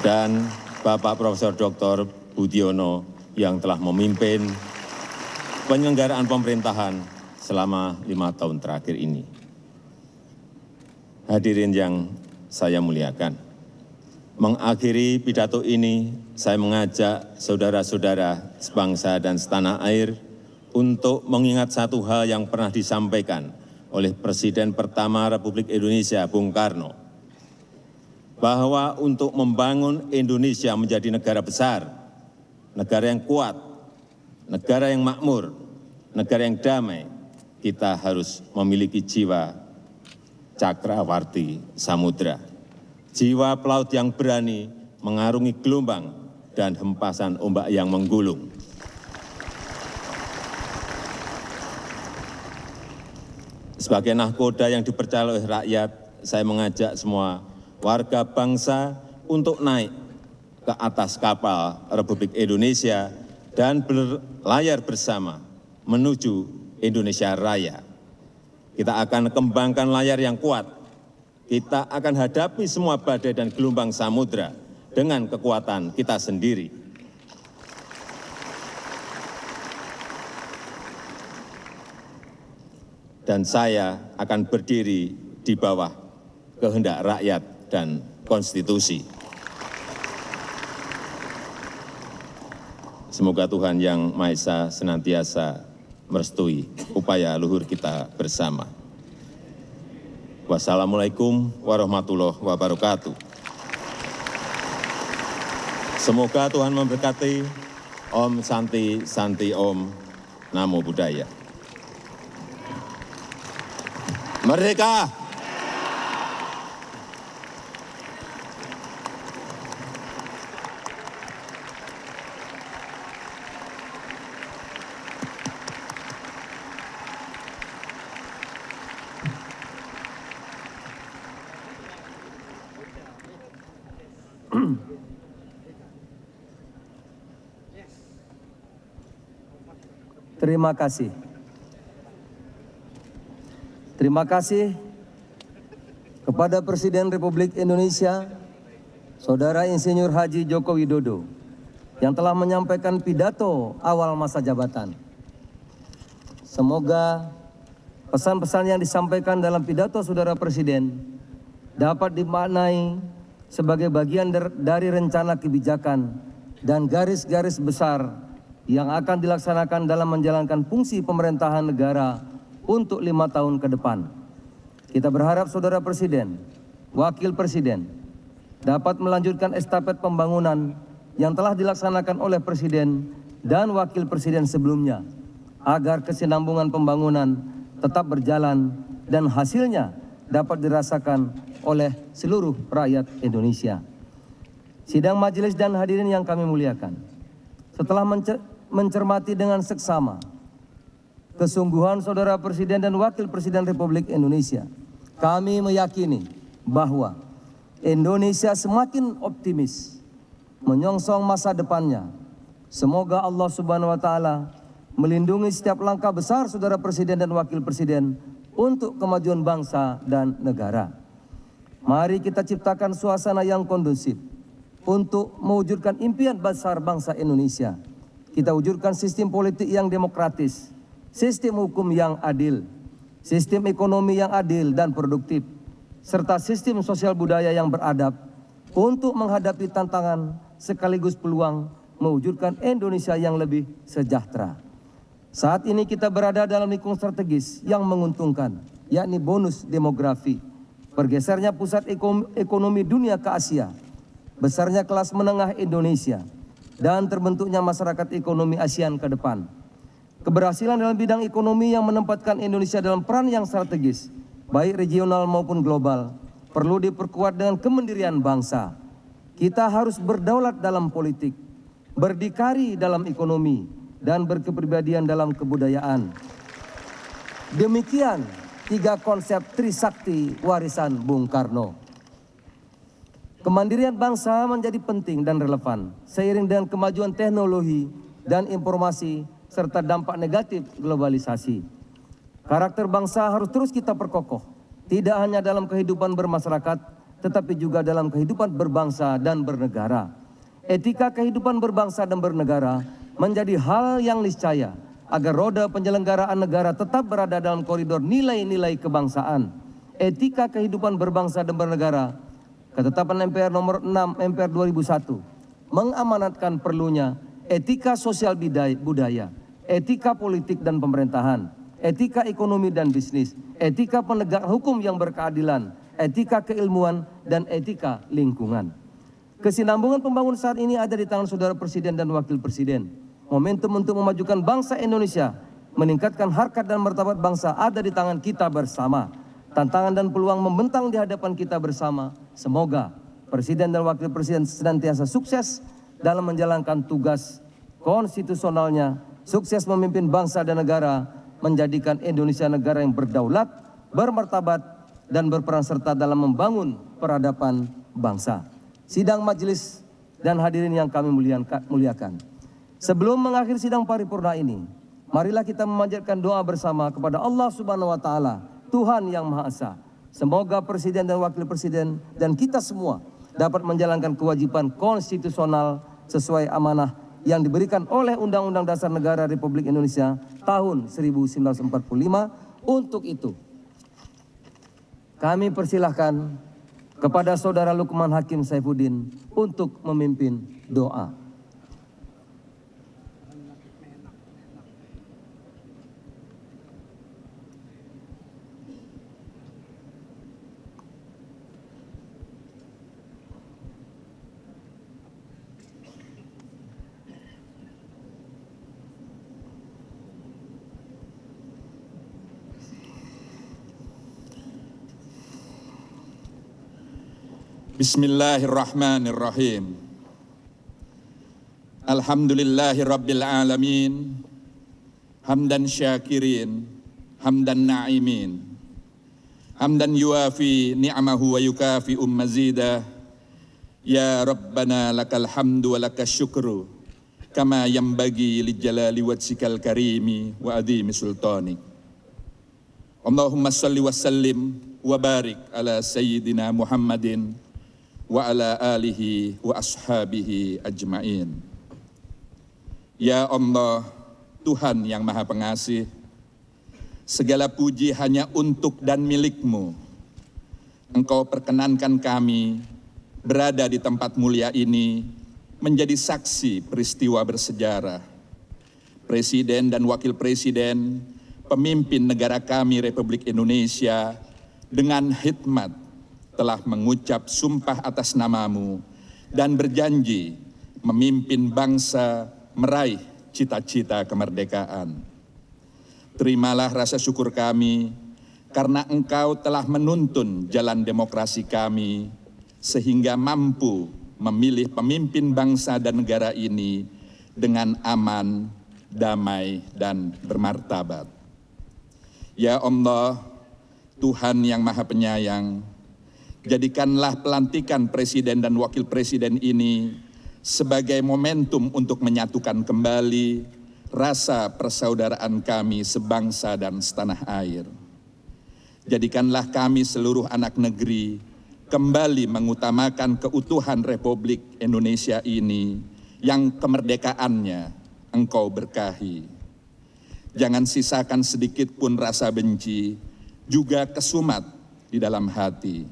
dan Bapak Profesor Dr. Budiono yang telah memimpin penyelenggaraan pemerintahan selama 5 tahun terakhir ini. Hadirin yang saya muliakan, mengakhiri pidato ini, saya mengajak saudara-saudara sebangsa dan setanah air untuk mengingat satu hal yang pernah disampaikan oleh Presiden pertama Republik Indonesia, Bung Karno, bahwa untuk membangun Indonesia menjadi negara besar, negara yang kuat, negara yang makmur, negara yang damai, kita harus memiliki jiwa cakrawarti samudra, jiwa pelaut yang berani mengarungi gelombang dan hempasan ombak yang menggulung. Sebagai nahkoda yang dipercaya oleh rakyat, saya mengajak semua warga bangsa untuk naik ke atas kapal Republik Indonesia dan berlayar bersama menuju Indonesia Raya. Kita akan kembangkan layar yang kuat. Kita akan hadapi semua badai dan gelombang samudra dengan kekuatan kita sendiri. Dan saya akan berdiri di bawah kehendak rakyat dan konstitusi. Semoga Tuhan Yang Maha Esa senantiasa merestui upaya luhur kita bersama. Wassalamualaikum warahmatullahi wabarakatuh. Semoga Tuhan memberkati. Om Santi Santi Om. Namo Buddhaya. Merdeka! Terima kasih. Terima kasih kepada Presiden Republik Indonesia, Saudara Insinyur Haji Joko Widodo, yang telah menyampaikan pidato awal masa jabatan. Semoga pesan-pesan yang disampaikan dalam pidato Saudara Presiden dapat dimaknai sebagai bagian dari rencana kebijakan dan garis-garis besar yang akan dilaksanakan dalam menjalankan fungsi pemerintahan negara untuk 5 tahun ke depan. Kita berharap Saudara Presiden, Wakil Presiden, dapat melanjutkan estafet pembangunan yang telah dilaksanakan oleh Presiden dan Wakil Presiden sebelumnya, agar kesinambungan pembangunan tetap berjalan dan hasilnya dapat dirasakan oleh seluruh rakyat Indonesia. Sidang majelis dan hadirin yang kami muliakan, setelah mencermati dengan seksama kesungguhan Saudara Presiden dan Wakil Presiden Republik Indonesia, kami meyakini bahwa Indonesia semakin optimis menyongsong masa depannya. Semoga Allah Subhanahu wa Ta'ala melindungi setiap langkah besar Saudara Presiden dan Wakil Presiden untuk kemajuan bangsa dan negara. Mari kita ciptakan suasana yang kondusif untuk mewujudkan impian besar bangsa Indonesia. Kita wujudkan sistem politik yang demokratis, sistem hukum yang adil, sistem ekonomi yang adil dan produktif, serta sistem sosial budaya yang beradab untuk menghadapi tantangan sekaligus peluang mewujudkan Indonesia yang lebih sejahtera. Saat ini kita berada dalam lingkungan strategis yang menguntungkan, yakni bonus demografi, pergesernya pusat ekonomi dunia ke Asia, besarnya kelas menengah Indonesia, dan terbentuknya masyarakat ekonomi ASEAN ke depan. Keberhasilan dalam bidang ekonomi yang menempatkan Indonesia dalam peran yang strategis, baik regional maupun global, perlu diperkuat dengan kemandirian bangsa. Kita harus berdaulat dalam politik, berdikari dalam ekonomi, dan berkepribadian dalam kebudayaan. Demikian 3 konsep Trisakti warisan Bung Karno. Kemandirian bangsa menjadi penting dan relevan seiring dengan kemajuan teknologi dan informasi serta dampak negatif globalisasi. Karakter bangsa harus terus kita perkokoh, tidak hanya dalam kehidupan bermasyarakat, tetapi juga dalam kehidupan berbangsa dan bernegara. Etika kehidupan berbangsa dan bernegara menjadi hal yang niscaya agar roda penyelenggaraan negara tetap berada dalam koridor nilai-nilai kebangsaan. Etika kehidupan berbangsa dan bernegara, ketetapan MPR nomor 6 MPR 2001, mengamanatkan perlunya etika sosial budaya, etika politik dan pemerintahan, etika ekonomi dan bisnis, etika penegakan hukum yang berkeadilan, etika keilmuan, dan etika lingkungan. Kesinambungan pembangunan saat ini ada di tangan Saudara Presiden dan Wakil Presiden. Momentum untuk memajukan bangsa Indonesia, meningkatkan harkat dan martabat bangsa ada di tangan kita bersama. Tantangan dan peluang membentang di hadapan kita bersama. Semoga Presiden dan Wakil Presiden senantiasa sukses dalam menjalankan tugas konstitusionalnya, sukses memimpin bangsa dan negara, menjadikan Indonesia negara yang berdaulat, bermartabat, dan berperan serta dalam membangun peradaban bangsa. Sidang majelis dan hadirin yang kami muliakan. Sebelum mengakhiri sidang paripurna ini, marilah kita memanjatkan doa bersama kepada Allah Subhanahu wa Ta'ala, Tuhan yang Maha Esa. Semoga Presiden dan Wakil Presiden dan kita semua dapat menjalankan kewajiban konstitusional sesuai amanah yang diberikan oleh Undang-Undang Dasar Negara Republik Indonesia tahun 1945. Untuk itu, kami persilahkan kepada Saudara Lukman Hakim Saifuddin untuk memimpin doa. Bismillahirrahmanirrahim. Alhamdulillahi rabbil alamin. Hamdan syakirin, hamdan na'imin. Hamdan yuafi ni'amahu wa yukafi mazidah. Ya Rabbana lakal hamdu wa lakas syukru, kama yambagi li jalali wajhikal karimi wa adhimi sultanik. Allahumma salli wa sallim wa barik ala sayyidina Muhammadin wa ala alihi wa ashabihi ajma'in. Ya Allah, Tuhan yang Maha Pengasih, segala puji hanya untuk dan milik-Mu. Engkau perkenankan kami berada di tempat mulia ini menjadi saksi peristiwa bersejarah. Presiden dan Wakil Presiden, pemimpin negara kami Republik Indonesia, dengan hikmat telah mengucap sumpah atas nama-Mu dan berjanji memimpin bangsa meraih cita-cita kemerdekaan. Terimalah rasa syukur kami karena Engkau telah menuntun jalan demokrasi kami sehingga mampu memilih pemimpin bangsa dan negara ini dengan aman, damai, dan bermartabat. Ya Allah, Tuhan yang Maha Penyayang, jadikanlah pelantikan Presiden dan Wakil Presiden ini sebagai momentum untuk menyatukan kembali rasa persaudaraan kami sebangsa dan setanah air. Jadikanlah kami seluruh anak negeri kembali mengutamakan keutuhan Republik Indonesia ini yang kemerdekaannya Engkau berkahi. Jangan sisakan sedikit pun rasa benci, juga kesumat di dalam hati.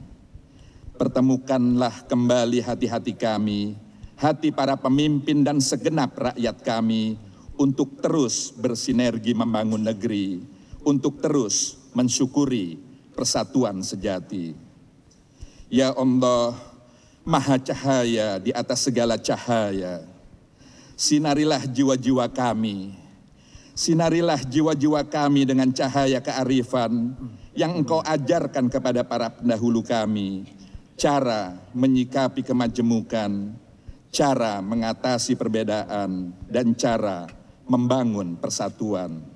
Pertemukanlah kembali hati-hati kami, hati para pemimpin dan segenap rakyat kami untuk terus bersinergi membangun negeri, untuk terus mensyukuri persatuan sejati. Ya Allah, Maha Cahaya di atas segala cahaya, sinarilah jiwa-jiwa kami, sinarilah jiwa-jiwa kami dengan cahaya kearifan yang Engkau ajarkan kepada para pendahulu kami, cara menyikapi kemajemukan, cara mengatasi perbedaan, dan cara membangun persatuan.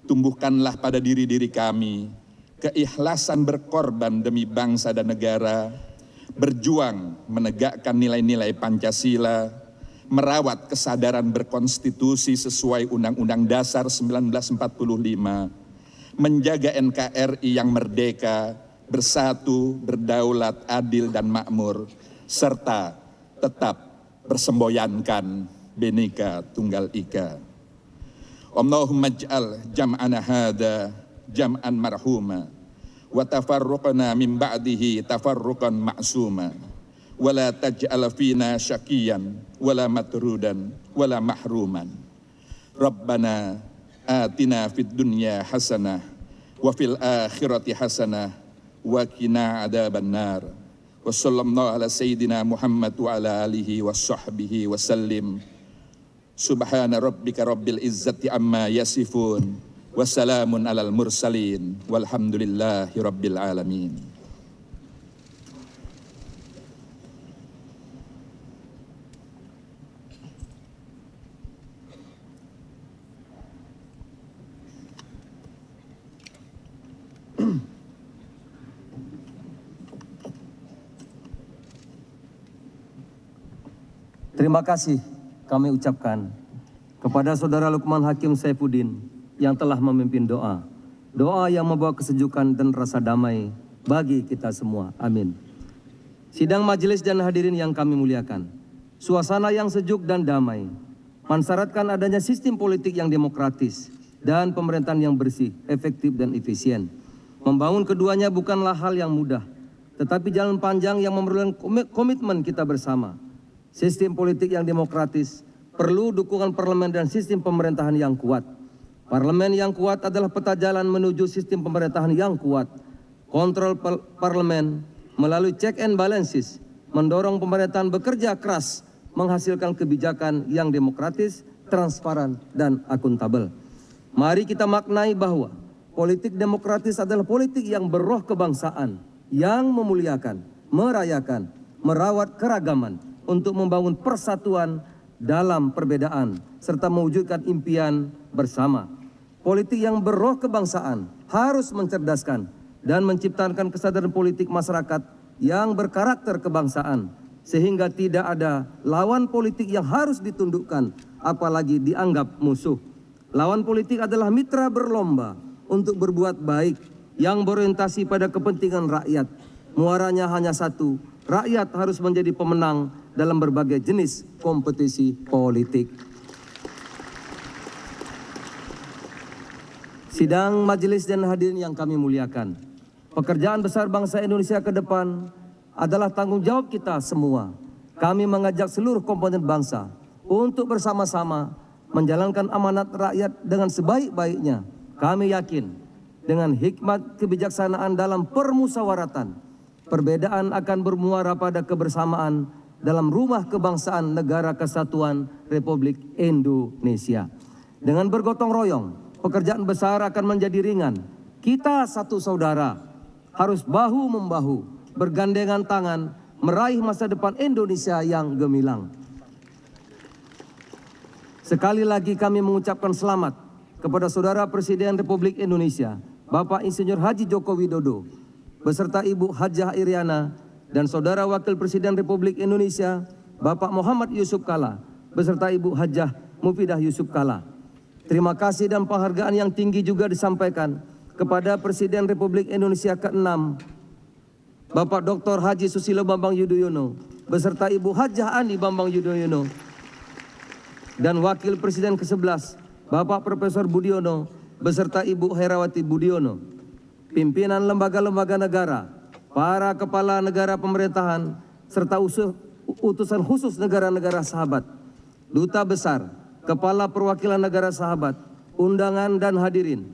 Tumbuhkanlah pada diri-diri kami keikhlasan berkorban demi bangsa dan negara, berjuang menegakkan nilai-nilai Pancasila, merawat kesadaran berkonstitusi sesuai Undang-Undang Dasar 1945, menjaga NKRI yang merdeka, bersatu, berdaulat, adil, dan makmur, serta tetap bersemboyankan Bhinneka Tunggal Ika. Allahumma ij'al jam'ana hadha jam'an marhuma wa tafarruqana min ba'dihi tafarruqan ma'suma wa la taj'al fina syaqiyan wa la matrudan wa la mahruman. Rabbana atina fid dunya hasanah wa fil akhirati hasanah wa qina adzabannar. Wa sallallahu ala sayyidina Muhammad wa ala alihi wa sahbihi wa sallim. Subhana rabbika rabbil izzati amma yasifun. Wassalamun alal mursalin walhamdulillahi rabbil alamin. Terima kasih kami ucapkan kepada Saudara Lukman Hakim Saifuddin yang telah memimpin doa. Doa yang membawa kesejukan dan rasa damai bagi kita semua. Amin. Sidang majelis dan hadirin yang kami muliakan. Suasana yang sejuk dan damai mensyaratkan adanya sistem politik yang demokratis dan pemerintahan yang bersih, efektif, dan efisien. Membangun keduanya bukanlah hal yang mudah, tetapi jalan panjang yang memerlukan komitmen kita bersama. Sistem politik yang demokratis perlu dukungan parlemen dan sistem pemerintahan yang kuat. Parlemen yang kuat adalah peta jalan menuju sistem pemerintahan yang kuat. Kontrol parlemen melalui check and balances mendorong pemerintahan bekerja keras menghasilkan kebijakan yang demokratis, transparan, dan akuntabel. Mari kita maknai bahwa politik demokratis adalah politik yang berroh kebangsaan, yang memuliakan, merayakan, merawat keragaman untuk membangun persatuan dalam perbedaan serta mewujudkan impian bersama. Politik yang berroh kebangsaan harus mencerdaskan dan menciptakan kesadaran politik masyarakat yang berkarakter kebangsaan, sehingga tidak ada lawan politik yang harus ditundukkan, apalagi dianggap musuh. Lawan politik adalah mitra berlomba untuk berbuat baik yang berorientasi pada kepentingan rakyat. Muaranya hanya satu, rakyat harus menjadi pemenang dalam berbagai jenis kompetisi politik. Sidang majelis dan hadirin yang kami muliakan, pekerjaan besar bangsa Indonesia ke depan adalah tanggung jawab kita semua. Kami mengajak seluruh komponen bangsa untuk bersama-sama menjalankan amanat rakyat dengan sebaik-baiknya. Kami yakin dengan hikmat kebijaksanaan dalam permusyawaratan, perbedaan akan bermuara pada kebersamaan dalam rumah kebangsaan Negara Kesatuan Republik Indonesia. Dengan bergotong royong, pekerjaan besar akan menjadi ringan. Kita satu saudara harus bahu-membahu, bergandengan tangan, meraih masa depan Indonesia yang gemilang. Sekali lagi kami mengucapkan selamat kepada Saudara Presiden Republik Indonesia, Bapak Insinyur Haji Joko Widodo, beserta Ibu Hajah Iriana, dan Saudara Wakil Presiden Republik Indonesia, Bapak Muhammad Yusuf Kalla, beserta Ibu Hajah Mufidah Yusuf Kalla. Terima kasih dan penghargaan yang tinggi juga disampaikan kepada Presiden Republik Indonesia ke-6, Bapak Dr. Haji Susilo Bambang Yudhoyono, beserta Ibu Hajah Ani Bambang Yudhoyono, dan Wakil Presiden ke-11, Bapak Profesor Budiono, beserta Ibu Herawati Budiono, pimpinan lembaga-lembaga negara, para kepala negara pemerintahan, serta utusan khusus negara-negara sahabat, duta besar, kepala perwakilan negara sahabat, undangan dan hadirin,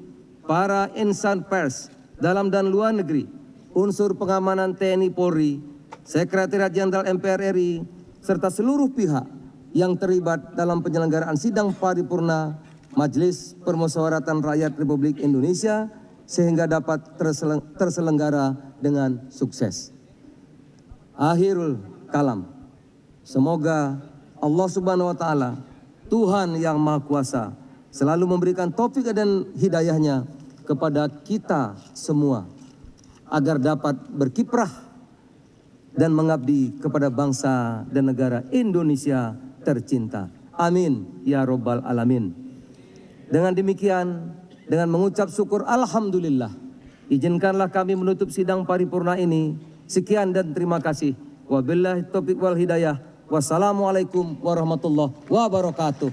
para insan pers dalam dan luar negeri, unsur pengamanan TNI Polri, Sekretariat Jenderal MPR RI, serta seluruh pihak yang terlibat dalam penyelenggaraan sidang paripurna Majelis Permusyawaratan Rakyat Republik Indonesia sehingga dapat terselenggara dengan sukses. Akhirul kalam. Semoga Allah Subhanahu wa taala, Tuhan yang Maha Kuasa, selalu memberikan taufik dan hidayahnya kepada kita semua agar dapat berkiprah dan mengabdi kepada bangsa dan negara Indonesia tercinta. Amin ya robbal alamin. Dengan demikian, dengan mengucap syukur alhamdulillah, izinkanlah kami menutup sidang paripurna ini. Sekian dan terima kasih. Wabillahi taufiq wal hidayah. Wassalamualaikum warahmatullahi wabarakatuh.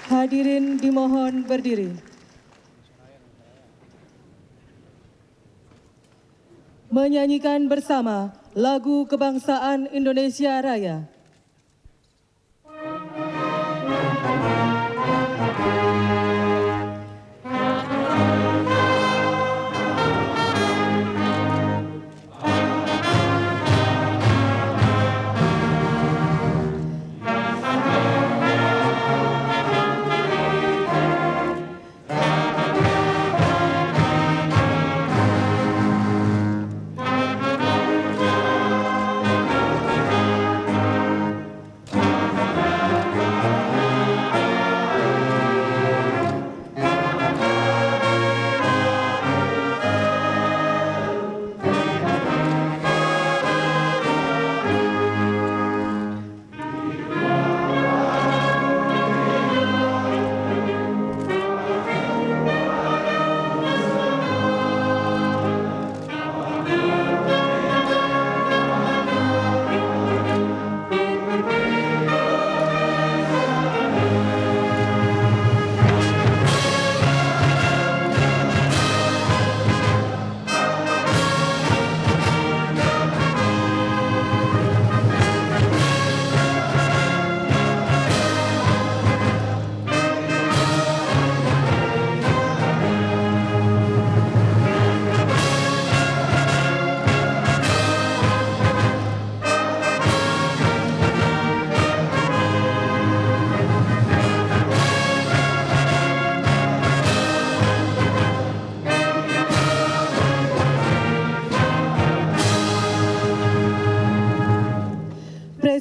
Hadirin dimohon berdiri. Menyanyikan bersama lagu kebangsaan Indonesia Raya.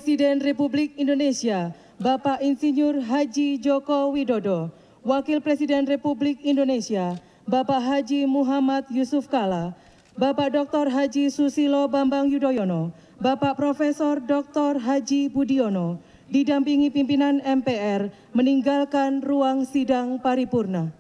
Presiden Republik Indonesia, Bapak Insinyur Haji Joko Widodo, Wakil Presiden Republik Indonesia, Bapak Haji Muhammad Yusuf Kalla, Bapak Dr. Haji Susilo Bambang Yudhoyono, Bapak Profesor Dr. Haji Budiono, didampingi pimpinan MPR, meninggalkan ruang sidang paripurna.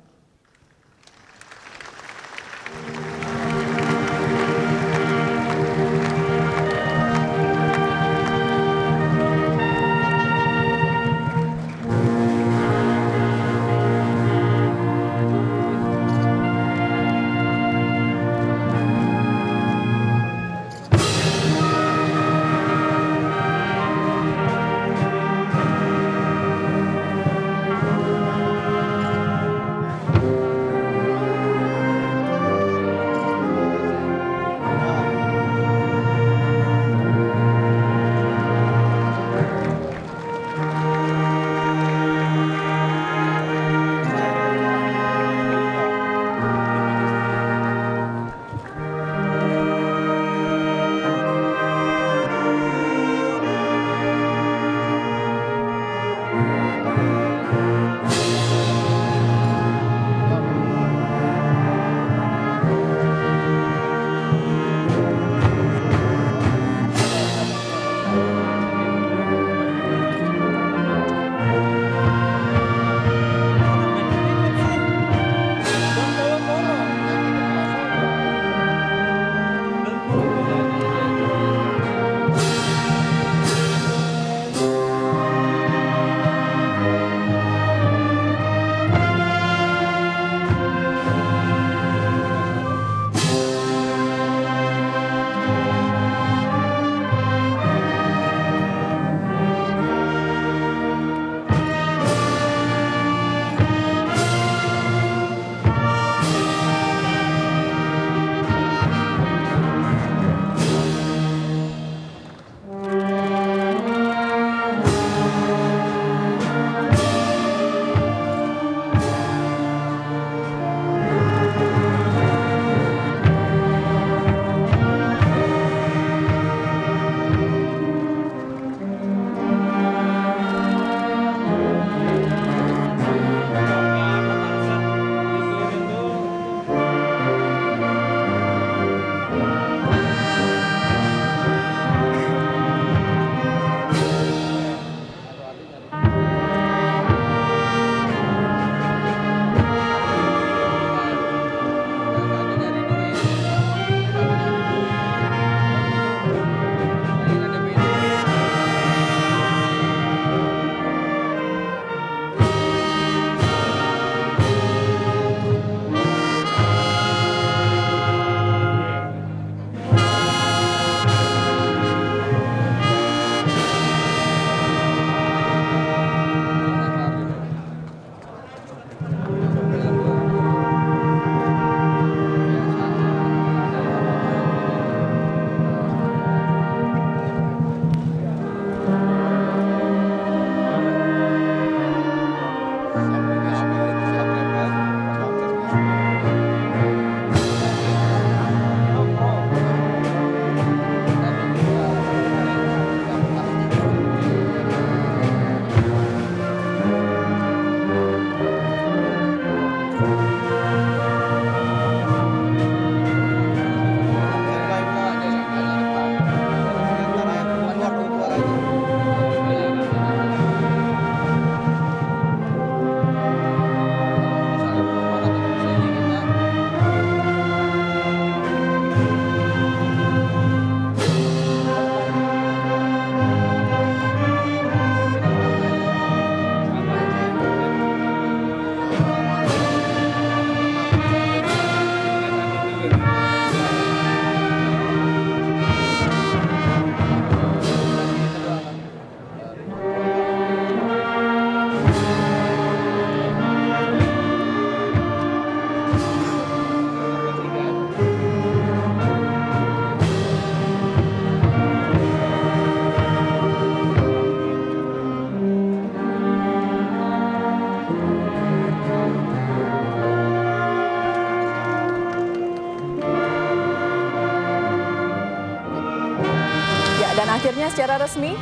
Akhirnya secara resmi,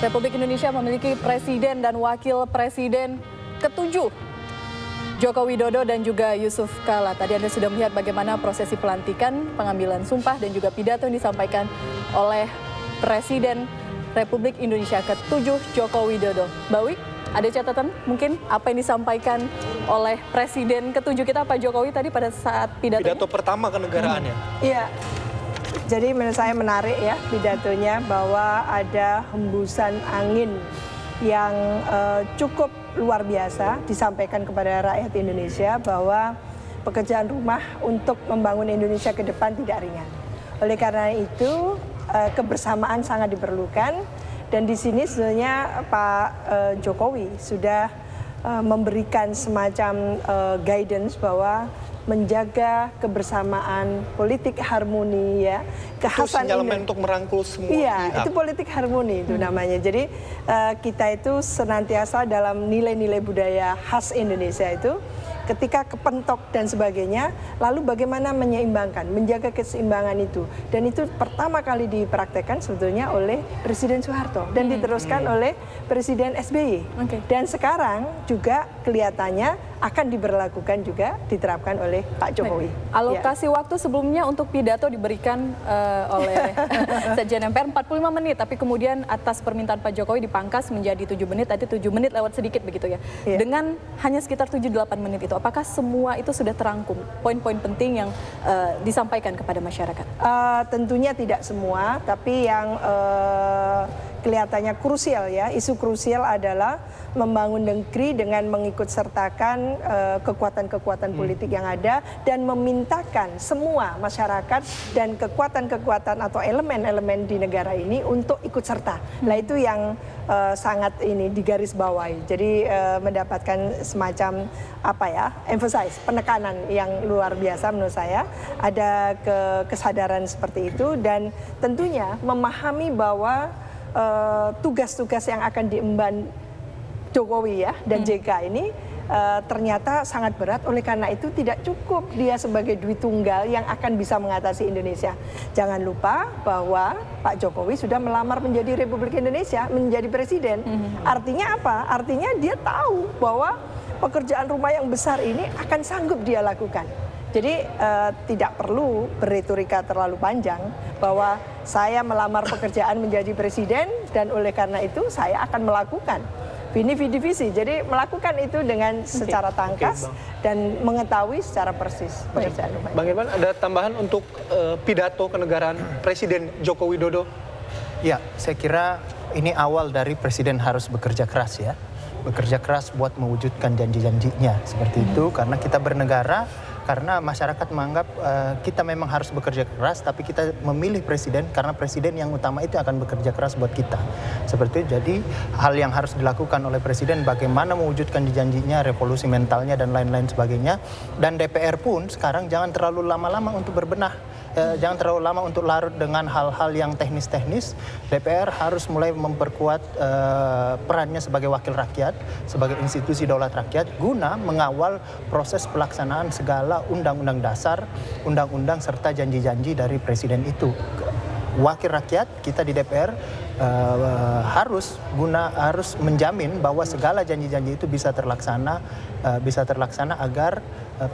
Republik Indonesia memiliki presiden dan wakil presiden ketujuh, Joko Widodo dan juga Yusuf Kala. Tadi Anda sudah melihat bagaimana prosesi pelantikan, pengambilan sumpah dan juga pidato yang disampaikan oleh Presiden Republik Indonesia ke-7 Joko Widodo. Mbak Wi, ada catatan mungkin apa yang disampaikan oleh Presiden ke-7 kita Pak Jokowi tadi pada saat pidato pertama kenegaraannya? Iya. Jadi menurut saya menarik ya pidatonya, bahwa ada hembusan angin yang cukup luar biasa disampaikan kepada rakyat Indonesia, bahwa pekerjaan rumah untuk membangun Indonesia ke depan tidak ringan. Oleh karena itu kebersamaan sangat diperlukan, dan di sini sebenarnya Pak Jokowi sudah memberikan semacam guidance bahwa menjaga kebersamaan, politik harmoni ya, kekhasan sinyalemen untuk merangkul semua iya, pihak. itu politik harmoni itu namanya. Jadi kita itu senantiasa dalam nilai-nilai budaya khas Indonesia itu, ketika kepentok dan sebagainya, lalu bagaimana menyeimbangkan, menjaga keseimbangan itu. Dan itu pertama kali dipraktekkan sebetulnya oleh Presiden Soeharto dan diteruskan oleh Presiden SBY. Dan sekarang juga kelihatannya akan diberlakukan juga, diterapkan oleh Pak Jokowi. Alokasi waktu sebelumnya untuk pidato diberikan oleh Sekjen MPR 45 menit, tapi kemudian atas permintaan Pak Jokowi dipangkas menjadi 7 menit, tadi 7 menit lewat sedikit begitu ya. Dengan hanya sekitar 7-8 menit itu, apakah semua itu sudah terangkum, poin-poin penting yang disampaikan kepada masyarakat? Tentunya tidak semua, tapi yang kelihatannya krusial ya, isu krusial adalah membangun negeri dengan mengikut sertakan kekuatan-kekuatan politik yang ada, dan memintakan semua masyarakat dan kekuatan-kekuatan atau elemen-elemen di negara ini untuk ikut serta. Nah itu yang sangat ini digarisbawahi. Jadi mendapatkan semacam apa ya, emphasize, penekanan yang luar biasa menurut saya. Ada kesadaran seperti itu, dan tentunya memahami bahwa tugas-tugas yang akan diemban Jokowi ya dan JK ini ternyata sangat berat. Oleh karena itu tidak cukup dia sebagai duit tunggal yang akan bisa mengatasi Indonesia. Jangan lupa bahwa Pak Jokowi sudah melamar menjadi Republik Indonesia, menjadi presiden. Artinya apa? Artinya dia tahu bahwa pekerjaan rumah yang besar ini akan sanggup dia lakukan. Jadi tidak perlu berretorika terlalu panjang bahwa saya melamar pekerjaan menjadi presiden dan oleh karena itu saya akan melakukan vidi visi. Jadi melakukan itu dengan secara tangkas dan mengetahui secara persis pekerjaan rumah. Bang Irman, ada tambahan untuk pidato kenegaraan Presiden Joko Widodo? Ya, saya kira ini awal dari presiden harus bekerja keras ya. Bekerja keras buat mewujudkan janji-janjinya seperti itu, karena kita bernegara, karena masyarakat menganggap kita memang harus bekerja keras, tapi kita memilih presiden karena presiden yang utama itu akan bekerja keras buat kita. Seperti itu, jadi hal yang harus dilakukan oleh presiden bagaimana mewujudkan janjinya, revolusi mentalnya dan lain-lain sebagainya. Dan DPR pun sekarang jangan terlalu lama-lama untuk berbenah. Jangan terlalu lama untuk larut dengan hal-hal yang teknis-teknis. DPR harus mulai memperkuat perannya sebagai wakil rakyat, sebagai institusi daulat rakyat, guna mengawal proses pelaksanaan segala undang-undang dasar, undang-undang serta janji-janji dari presiden itu. Wakil rakyat kita di DPR harus menjamin bahwa segala janji-janji itu bisa terlaksana agar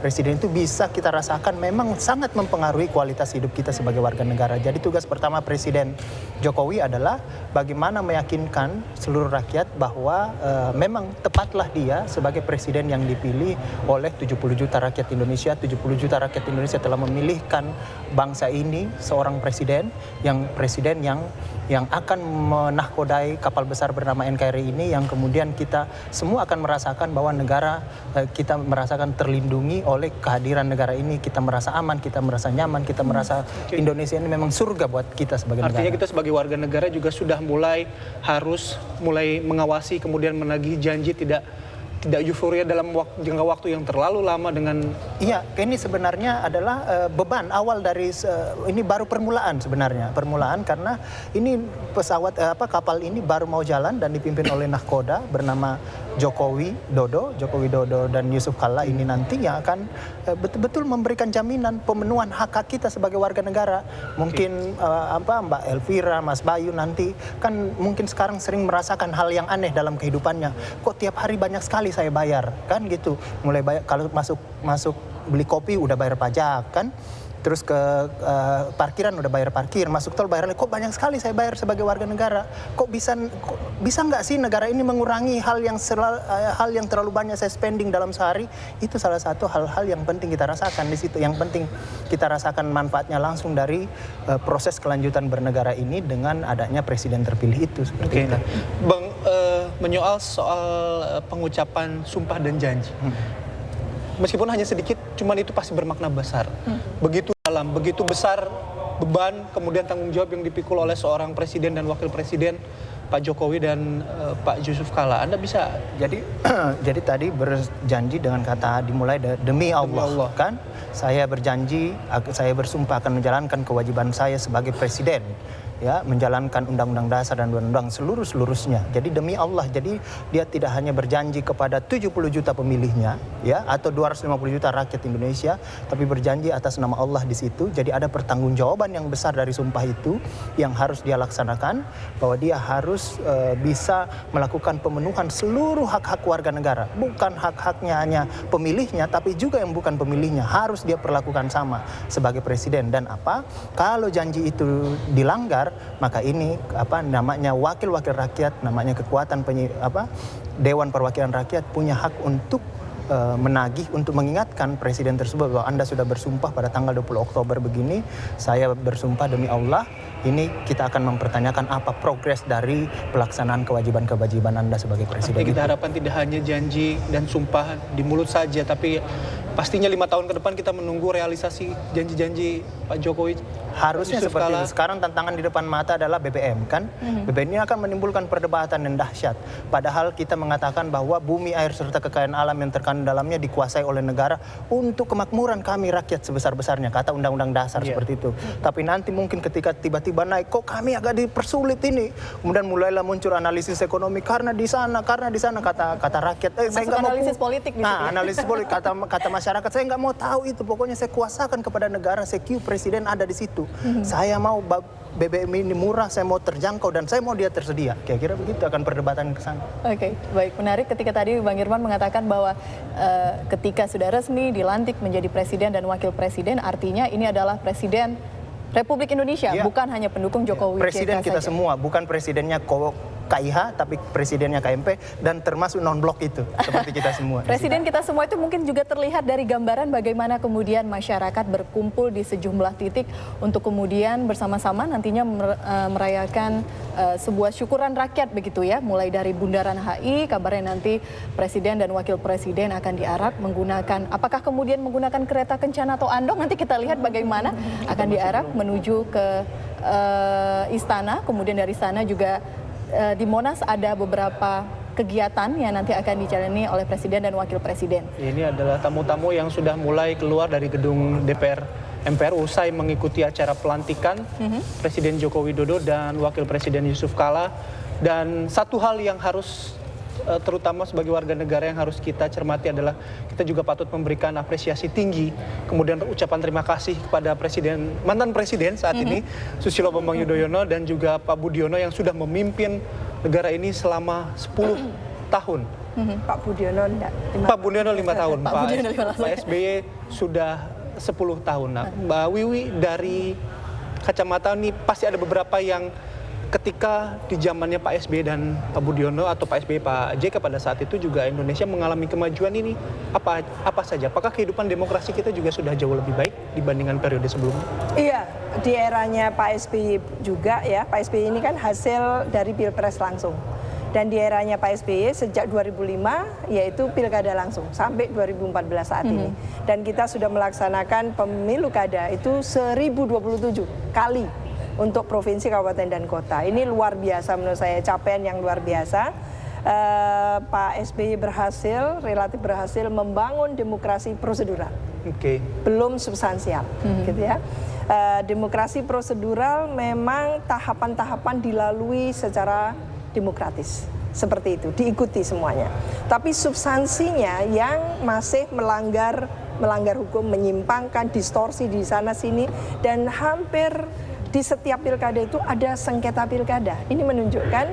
presiden itu bisa kita rasakan memang sangat mempengaruhi kualitas hidup kita sebagai warga negara. Jadi tugas pertama Presiden Jokowi adalah bagaimana meyakinkan seluruh rakyat bahwa memang tepatlah dia sebagai presiden yang dipilih oleh 70 juta rakyat Indonesia. 70 juta rakyat Indonesia telah memilihkan bangsa ini seorang presiden yang akan menahkodai kapal besar bernama NKRI ini, yang kemudian kita semua akan merasakan bahwa negara kita merasakan terlindungi oleh kehadiran negara ini. Kita merasa aman, kita merasa nyaman, kita merasa Indonesia ini memang surga buat kita sebagai negara. Artinya kita sebagai warga negara juga sudah mulai mengawasi, kemudian menagih janji, tidak euforia dalam jangka waktu yang terlalu lama dengan... Iya, ini sebenarnya adalah beban awal dari ini baru permulaan sebenarnya. Permulaan karena ini kapal ini baru mau jalan dan dipimpin oleh nahkoda bernama Joko Widodo dan Yusuf Kalla ini nantinya akan betul-betul memberikan jaminan pemenuhan hak-hak kita sebagai warga negara. Mungkin Mbak Elvira, Mas Bayu nanti kan mungkin sekarang sering merasakan hal yang aneh dalam kehidupannya. Kok tiap hari banyak sekali saya bayar, kan gitu. Mulai bayar kalau masuk beli kopi udah bayar pajak kan. Terus ke parkiran udah bayar parkir, masuk tol bayar lagi. Kok banyak sekali saya bayar sebagai warga negara? Kok bisa nggak sih negara ini mengurangi hal yang terlalu banyak saya spending dalam sehari? Itu salah satu hal-hal yang penting kita rasakan di situ. Yang penting kita rasakan manfaatnya langsung dari proses kelanjutan bernegara ini dengan adanya presiden terpilih itu. Seperti itu. Bang, menyoal soal pengucapan sumpah dan janji. Meskipun hanya sedikit, cuman itu pasti bermakna besar. Begitu dalam, begitu besar beban, kemudian tanggung jawab yang dipikul oleh seorang presiden dan wakil presiden, Pak Jokowi dan Pak Yusuf Kalla. Anda bisa... Jadi tadi berjanji dengan kata dimulai demi Allah, kan? Saya berjanji, saya bersumpah akan menjalankan kewajiban saya sebagai presiden. Ya, menjalankan undang-undang dasar dan undang-undang seluruhnya. Jadi demi Allah, jadi dia tidak hanya berjanji kepada 70 juta pemilihnya, ya, atau 250 juta rakyat Indonesia, tapi berjanji atas nama Allah di situ. Jadi ada pertanggungjawaban yang besar dari sumpah itu yang harus dia laksanakan, bahwa dia harus bisa melakukan pemenuhan seluruh hak-hak warga negara, bukan hak-haknya hanya pemilihnya, tapi juga yang bukan pemilihnya harus dia perlakukan sama sebagai presiden. Dan kalau janji itu dilanggar, maka ini namanya wakil-wakil rakyat, namanya kekuatan Dewan Perwakilan Rakyat punya hak untuk menagih, untuk mengingatkan presiden tersebut bahwa Anda sudah bersumpah pada tanggal 20 Oktober begini, saya bersumpah demi Allah, ini kita akan mempertanyakan apa progres dari pelaksanaan kewajiban-kewajiban Anda sebagai presiden. Tapi kita harapkan tidak hanya janji dan sumpah di mulut saja, tapi pastinya 5 tahun ke depan kita menunggu realisasi janji-janji Pak Jokowi. Harusnya seperti itu. Sekarang tantangan di depan mata adalah BBM, kan? BBM ini akan menimbulkan perdebatan yang dahsyat. Padahal kita mengatakan bahwa bumi, air, serta kekayaan alam yang terkandung dalamnya dikuasai oleh negara untuk kemakmuran kami rakyat sebesar-besarnya, kata undang-undang dasar seperti itu. Tapi nanti mungkin ketika tiba-tiba naik, kok kami agak dipersulit ini. Kemudian mulailah muncul analisis ekonomi karena di sana kata rakyat. Saya nggak mau analisis politik di sini. Analisis politik kata masyarakat, saya nggak mau tahu itu. Pokoknya saya kuasakan kepada negara, CQ presiden ada di situ. Saya mau BBM ini murah, saya mau terjangkau, dan saya mau dia tersedia. Kira-kira begitu akan perdebatan ke sana. Oke, baik, menarik ketika tadi Bang Irman mengatakan bahwa ketika sudah resmi dilantik menjadi presiden dan wakil presiden, artinya ini adalah presiden Republik Indonesia, bukan hanya pendukung Jokowi. Presiden kita saja. Semua, bukan presidennya KIH, tapi presidennya KMP, dan termasuk non-blok itu, seperti kita semua. Presiden kita semua itu mungkin juga terlihat dari gambaran bagaimana kemudian masyarakat berkumpul di sejumlah titik untuk kemudian bersama-sama nantinya merayakan sebuah syukuran rakyat begitu ya, mulai dari Bundaran HI, kabarnya nanti presiden dan wakil presiden akan diarak menggunakan, apakah kemudian menggunakan kereta kencana atau andong, nanti kita lihat bagaimana akan diarak menuju ke istana, kemudian dari sana juga di Monas ada beberapa kegiatan yang nanti akan dijalani oleh presiden dan wakil presiden. Ini adalah tamu-tamu yang sudah mulai keluar dari gedung DPR MPR usai mengikuti acara pelantikan Presiden Joko Widodo dan Wakil Presiden Yusuf Kalla. Dan satu hal yang harus terutama sebagai warga negara yang harus kita cermati adalah kita juga patut memberikan apresiasi tinggi, kemudian ucapan terima kasih kepada mantan presiden saat ini Susilo Bambang Yudhoyono dan juga Pak Budiono yang sudah memimpin negara ini selama 10 tahun. Pak Budiono enggak. Pak Budiono 5 tahun, Pak SBY sudah 10 tahun. Nah, Mbak Wiwi, dari kacamata ini pasti ada beberapa yang ketika di zamannya Pak SBY dan Pak Budiono atau Pak SBY, Pak JK pada saat itu juga Indonesia mengalami kemajuan ini apa saja? Apakah kehidupan demokrasi kita juga sudah jauh lebih baik dibandingkan periode sebelumnya? Iya, di eranya Pak SBY juga ya. Pak SBY ini kan hasil dari Pilpres langsung. Dan di eranya Pak SBY sejak 2005 yaitu pilkada langsung sampai 2014 saat ini. Dan kita sudah melaksanakan pemilu kada itu 1027 kali untuk provinsi, kabupaten, dan kota. Ini luar biasa menurut saya, capaian yang luar biasa. Pak SBY relatif berhasil membangun demokrasi prosedural. Belum substansial, gitu ya. Demokrasi prosedural memang tahapan-tahapan dilalui secara demokratis. seperti itu, diikuti semuanya. Tapi substansinya yang masih melanggar hukum, menyimpangkan, distorsi di sana sini, dan hampir di setiap pilkada itu ada sengketa pilkada. Ini menunjukkan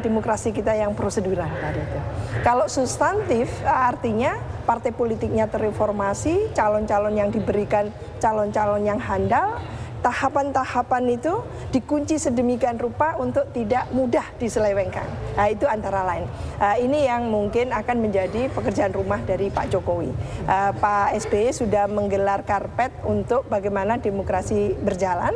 demokrasi kita yang prosedural tadi itu. Kalau substantif artinya partai politiknya terreformasi, calon-calon yang diberikan calon-calon yang handal, tahapan-tahapan itu dikunci sedemikian rupa untuk tidak mudah diselewengkan. Nah, itu antara lain. Ini yang mungkin akan menjadi pekerjaan rumah dari Pak Jokowi. Pak SBY sudah menggelar karpet untuk bagaimana demokrasi berjalan.